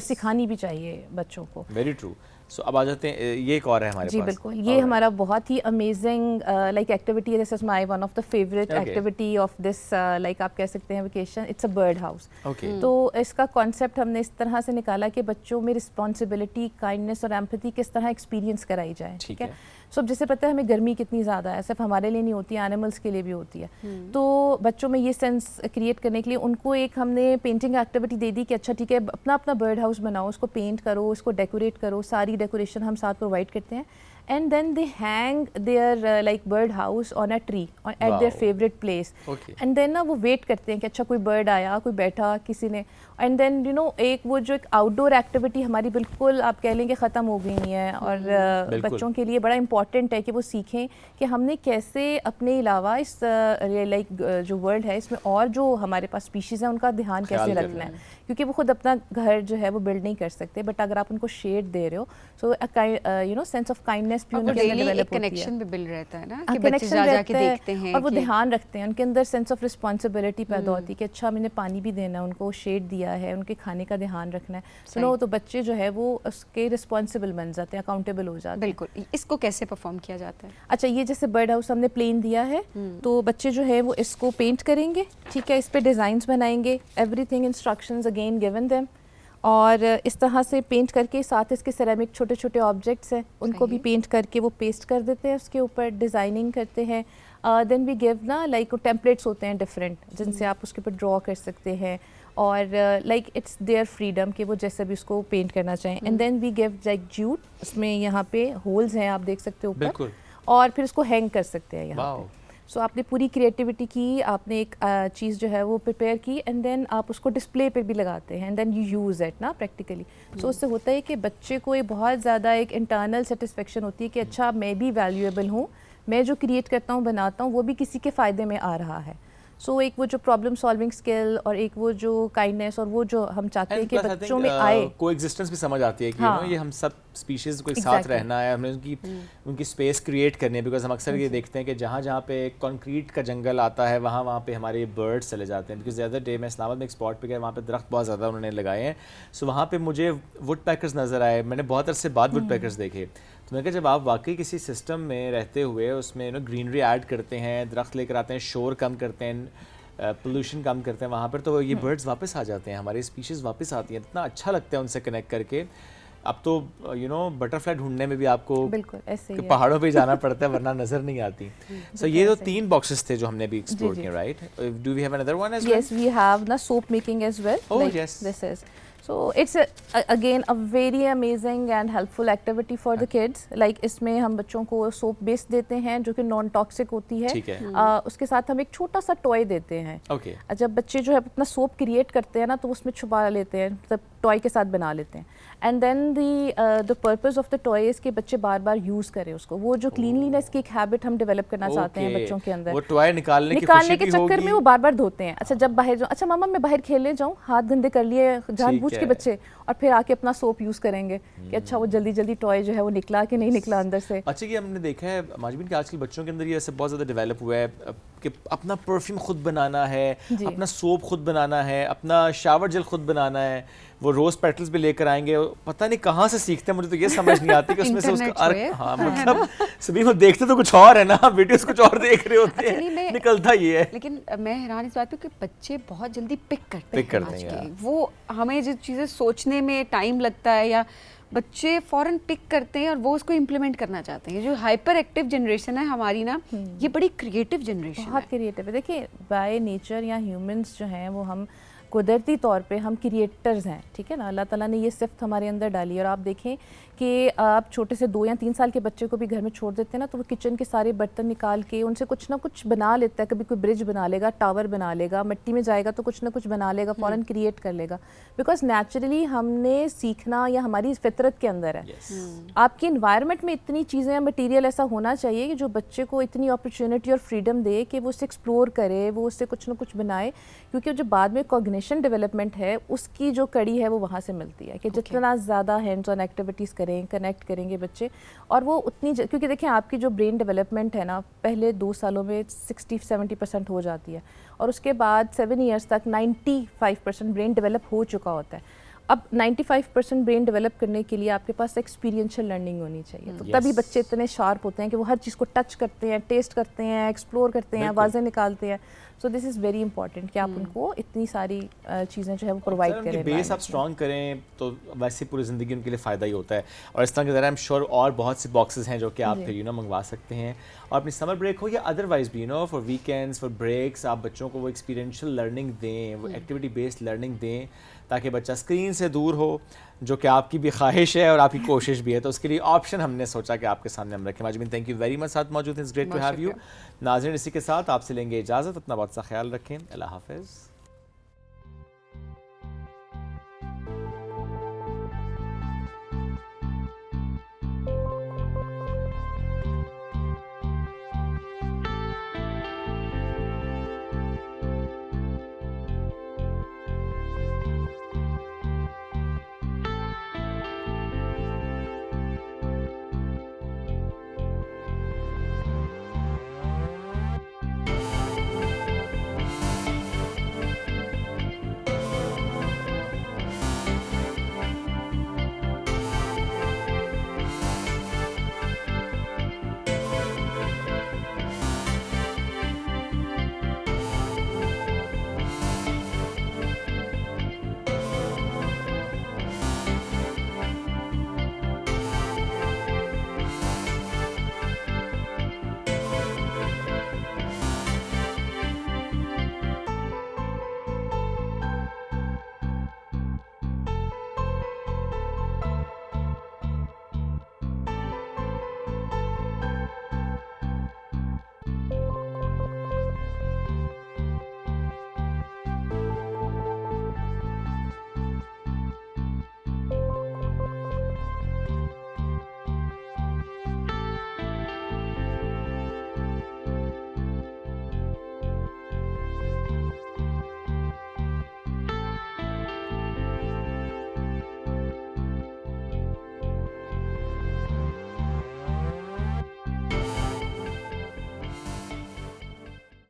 سکھانی بھی چاہیے بچوں کو. Very true. سو اب آ جاتے ہیں, یہ ایک اور ہے ہمارے پاس. جی بالکل, یہ ہمارا بہت ہی امیزنگ لائک ایکٹیویٹی ہے. This is my one of the favourite activity of this like آپ کہہ سکتے ہیں vacation. It's a birdhouse. تو اس کا کانسیپٹ ہم نے اس طرح سے نکالا کہ بچوں میں رسپانسبلٹی, کائنڈنس اور ایمپتھی کس طرح ایکسپیرینس کرائی جائے. ٹھیک ہے, سو اب جیسے پتہ ہے ہمیں گرمی کتنی زیادہ ہے, صرف ہمارے لیے نہیں ہوتی ہے, اینیملس کے لیے بھی ہوتی ہے. تو بچوں میں یہ سینس کریٹ کرنے کے لیے ان کو ایک ہم نے پینٹنگ ایکٹیویٹی دے دی کہ اچھا ٹھیک ہے اپنا اپنا برڈ ہاؤس بناؤ, اس کو پینٹ کرو, اس کو ڈیکوریٹ کرو, ساری ڈیکوریشن ہم ساتھ پرووائڈ کرتے ہیں. And then they hang their like bird house on a tree at their favorite place. Okay. And then نا وہ ویٹ کرتے ہیں کہ اچھا کوئی برڈ آیا, کوئی بیٹھا کسی نے. اینڈ دین یو نو ایک وہ جو ایک آؤٹ ڈور ایکٹیویٹی ہماری بالکل آپ کہہ لیں کہ ختم ہو گئی ہے, اور بچوں کے لیے بڑا امپورٹنٹ ہے کہ وہ سیکھیں کہ ہم نے کیسے اپنے علاوہ اس لائک جو ورلڈ ہے اس میں اور جو ہمارے پاس اسپیشیز ہیں ان کا دھیان کیسے رکھنا ہے, کیونکہ وہ خود اپنا گھر جو ہے وہ بلڈ نہیں کر سکتے, بٹ اگر آپ ان کو شیڈ دے رہے ہو so you know sense of kindness بھی ان کے اندر ڈیولپ ہوتی ہے, کنیکشن بھی بلڈ رہتا ہے نا کہ بچے جا جا کے دیکھتے ہیں اور وہ دھیان رکھتے ہیں, ان کے اندر سینس آف رسپانسبلٹی پیدا ہوتی ہے کہ اچھا میں نے پانی بھی دینا ہے, ان کو شیڈ دیا ہے, ان کے کھانے کا دھیان رکھنا ہے. سنو تو بچے جو ہے وہ اس کے رسپانسبل بن جاتے ہیں, اکاؤنٹیبل ہو جاتے ہیں. بالکل. اس کو کیسے پرفارم کیا جاتا ہے؟ اچھا یہ جیسے برڈ ہاؤس ہم نے پلین دیا ہے تو بچے جو ہے وہ اس کو پینٹ کریں گے, ٹھیک ہے, اس پہ ڈیزائنس بنائیں گے, every thing instructions again given them, اور اس طرح سے پینٹ کر کے ساتھ اس کے سیرامک چھوٹے چھوٹے آبجیکٹس ہیں ان کو بھی پینٹ کر کے وہ پیسٹ کر دیتے ہیں, اس کے اوپر ڈیزائننگ کرتے ہیں. دین وی گیو نا لائک ٹیمپلیٹس ہوتے ہیں ڈفرینٹ جن سے آپ اس کے اوپر ڈرا کر سکتے ہیں, اور لائک اٹس دیئر فریڈم کہ وہ جیسے بھی اس کو پینٹ کرنا چاہیں. And then we give like jute, اس میں یہاں پہ ہولز ہیں آپ دیکھ سکتے ہو اوپر, اور پھر اس کو ہینگ کر سکتے ہیں یہاں پہ. سو آپ نے پوری کریٹیوٹی کی, آپ نے ایک چیز جو ہے وہ پریپیئر کی, اینڈ دین آپ اس کو ڈسپلے پہ بھی لگاتے ہیں, and then you use it نا پریکٹیکلی. سو اس سے ہوتا ہے کہ بچے کو بہت زیادہ ایک انٹرنل سیٹسفیکشن ہوتی ہے کہ اچھا میں بھی ویلیویبل ہوں, میں جو کریٹ کرتا ہوں بناتا ہوں وہ بھی کسی کے فائدے میں آ رہا ہے. سو ایک وہ جو پرابلم سالونگ اسکل اور ایک وہ جو کائنڈنیس اور وہ جو ہم چاہتے ہیں کہ بچوں میں آئے, کو ایگزسٹنس بھی سمجھ آتی ہے کہ یہ ہم سب اسپیشیز کو ایک ساتھ رہنا ہے, ہم نے ان کی اسپیس کریٹ کرنی ہے. بیکاز ہم اکثر یہ دیکھتے ہیں کہ جہاں جہاں پہ کنکریٹ کا جنگل آتا ہے وہاں پہ ہمارے برڈس چلے جاتے ہیں. بیکاز زیادہ ڈے میں اسلام آباد میں ایک اسپاٹ پہ گیا, وہاں پہ درخت بہت زیادہ انہوں نے لگائے ہیں. سو وہاں پہ مجھے وڈ پیکرز نظر آئے, میں نے بہت عرصے بعد وڈ پیکرز دیکھے. تو میں کہا جب آپ واقعی کسی سسٹم میں رہتے ہوئے اس میں گرینری ایڈ کرتے ہیں, درخت لے کر آتے ہیں, شور کم کرتے ہیں, پولوشن کم کرتے ہیں وہاں پر, تو یہ برڈز واپس آ جاتے ہیں, ہماری اسپیشیز واپس آتی ہیں. اتنا اچھا لگتا ہے ان سے کنیکٹ کر کے. اب تو یو نو بٹر فلائی ڈھونڈنے میں بھی آپ کو بالکل ایسے پہاڑوں پہ جانا پڑتا ہے ورنہ نظر نہیں آتی. سو یہ جو 3 باکسز تھے جو ہم نے بھی ایکسپلور کیے, right, do we have another one as well? Yes we have نا soap making as well. Oh yes. This is so it's again a very amazing and helpful activity for the kids. Like اس میں ہم بچوں کو سوپ بیس دیتے ہیں جو کہ نان ٹاکسک ہوتی ہے, اس کے ساتھ ہم ایک چھوٹا سا ٹوائے دیتے ہیں. جب بچے جو ہے اپنا سوپ کریٹ کرتے ہیں نا تو اس میں چھپا لیتے ہیں, مطلب ٹوائے کے ساتھ بنا لیتے ہیں. And then the purpose of the toy is کہ بچے بار بار یوز کریں اس کو. وہ جو کلینلینس کی ایک ہیبٹ ہم ڈیولپ کرنا چاہتے ہیں بچوں کے اندر, وہ ٹوائے نکالنے کے چکر میں وہ بار بار دھوتے ہیں. اچھا جب باہر جاؤں, اچھا ماما میں باہر کھیلنے جاؤں, ہاتھ گندے کر لیے جان بوجھ کے بچے, اور پھر آ کے اپنا سوپ یوز کریں گے کہ اچھا وہ جلدی جلدی ٹوائے جو ہے وہ نکلا کہ نہیں نکلا اندر سے. اچھا کہ ہم نے دیکھا ہے ماجبین کہ آج کل بچوں کے اندر یہ ایسے بہت زیادہ ڈیولپ ہوا ہے کہ اپنا پرفیوم خود بنانا ہے, اپنا سوپ خود بنانا ہے, اپنا شاور جل خود بنانا ہے. وہ روز پیٹلز بھی لے کر آئیں گے, پتہ نہیں کہاں سے سیکھتے ہیں, مجھے تو یہ سمجھ نہیں آتی کہ اس میں سے اس کا ہاں مطلب سبھی وہ دیکھتے تو کچھ اور ہے نا, ویڈیوز کچھ اور دیکھ رہے ہوتے ہیں, نکلتا یہ ہے. لیکن میں حیران اس بات پہ کہ بچے بہت جلدی پک کرتے ہیں. وہ ہمیں جو چیزیں سوچنے میں ٹائم لگتا ہے یا بچے فوراً پک کرتے ہیں اور وہ اس کو امپلیمنٹ کرنا چاہتے ہیں. جو ہائپر ایکٹیو جنریشن ہے ہماری نا, یہ بڑی کریٹیو جنریشن ہے, بہت کریٹیو ہے. دیکھیں بائی نیچر یا ہیومنس جو ہیں وہ ہم قدرتی طور پہ ہم کریٹرز ہیں, ٹھیک ہے نا. اللہ تعالیٰ نے یہ صفت ہمارے اندر ڈالی. اور آپ دیکھیں کہ آپ چھوٹے سے 2 یا 3 سال کے بچے کو بھی گھر میں چھوڑ دیتے ہیں نا تو وہ کچن کے سارے برتن نکال کے ان سے کچھ نہ کچھ بنا لیتا ہے. کبھی کوئی برج بنا لے گا, ٹاور بنا لے گا, مٹی میں جائے گا تو کچھ نہ کچھ بنا لے گا, فوراً کریٹ کر لے گا. بیکاز نیچرلی ہم نے سیکھنا یا ہماری فطرت کے اندر ہے. آپ کی انوائرمنٹ میں اتنی چیزیں مٹیریل ایسا ہونا چاہیے کہ جو بچے کو اتنی اپرچونٹی اور فریڈم دے کہ وہ اسے ایکسپلور کرے, وہ اس سے کچھ نہ کچھ بنائے. کیونکہ جو بعد میں کوگنیشن ڈیولپمنٹ ہے اس کی جو کڑی ہے وہ وہاں سے ملتی ہے کہ جتنا زیادہ ہینڈز آن ایکٹیویٹیز کریں, کنیکٹ کریں گے بچے, اور وہ اتنی کیونکہ دیکھیں آپ کی جو برین ڈیولپمنٹ ہے نا پہلے 2 سالوں میں 60-70% ہو جاتی ہے, اور اس کے بعد 7 ایئرس تک 95% برین ڈیولپ ہو چکا ہوتا ہے. اب 95% برین ڈیولپ کرنے کے لیے آپ کے پاس ایکسپیرینشیل لرننگ ہونی چاہیے, تو تبھی بچے اتنے شارپ ہوتے ہیں کہ وہ ہر چیز کو ٹچ کرتے ہیں, ٹیسٹ کرتے ہیں, ایکسپلور کرتے ہیں, آوازیں نکالتے ہیں. سو دس از ویری امپورٹنٹ کہ آپ ان کو اتنی ساری چیزیں جو ہے وہ پرووائڈ کریں. بیس آپ اسٹرانگ کریں تو ویسے پوری زندگی ان کے لیے فائدہ ہی ہوتا ہے. اور اس طرح کے ذرا ایم شور اور بہت سے باکسز ہیں جو کہ آپ پھر منگوا سکتے ہیں, اور اپنی سمر بریک ہو یا ادروائز بھی فار ویکینڈس, فار بریکس, آپ بچوں کو وہ ایکسپیرینشیل لرننگ دیں, وہ ایکٹیویٹی بیسڈ لرننگ دیں, تاکہ بچہ اسکرین سے دور ہو, جو کہ آپ کی بھی خواہش ہے اور آپ کی کوشش بھی ہے. تو اس کے لیے آپشن ہم نے سوچا کہ آپ کے سامنے ہم رکھیں. ماجمین تھینک یو ویری مچ, ساتھ موجود ہیں, it's great to have you. ناظرین اسی کے ساتھ آپ سے لیں گے اجازت, اپنا بہت سا خیال رکھیں, اللہ حافظ.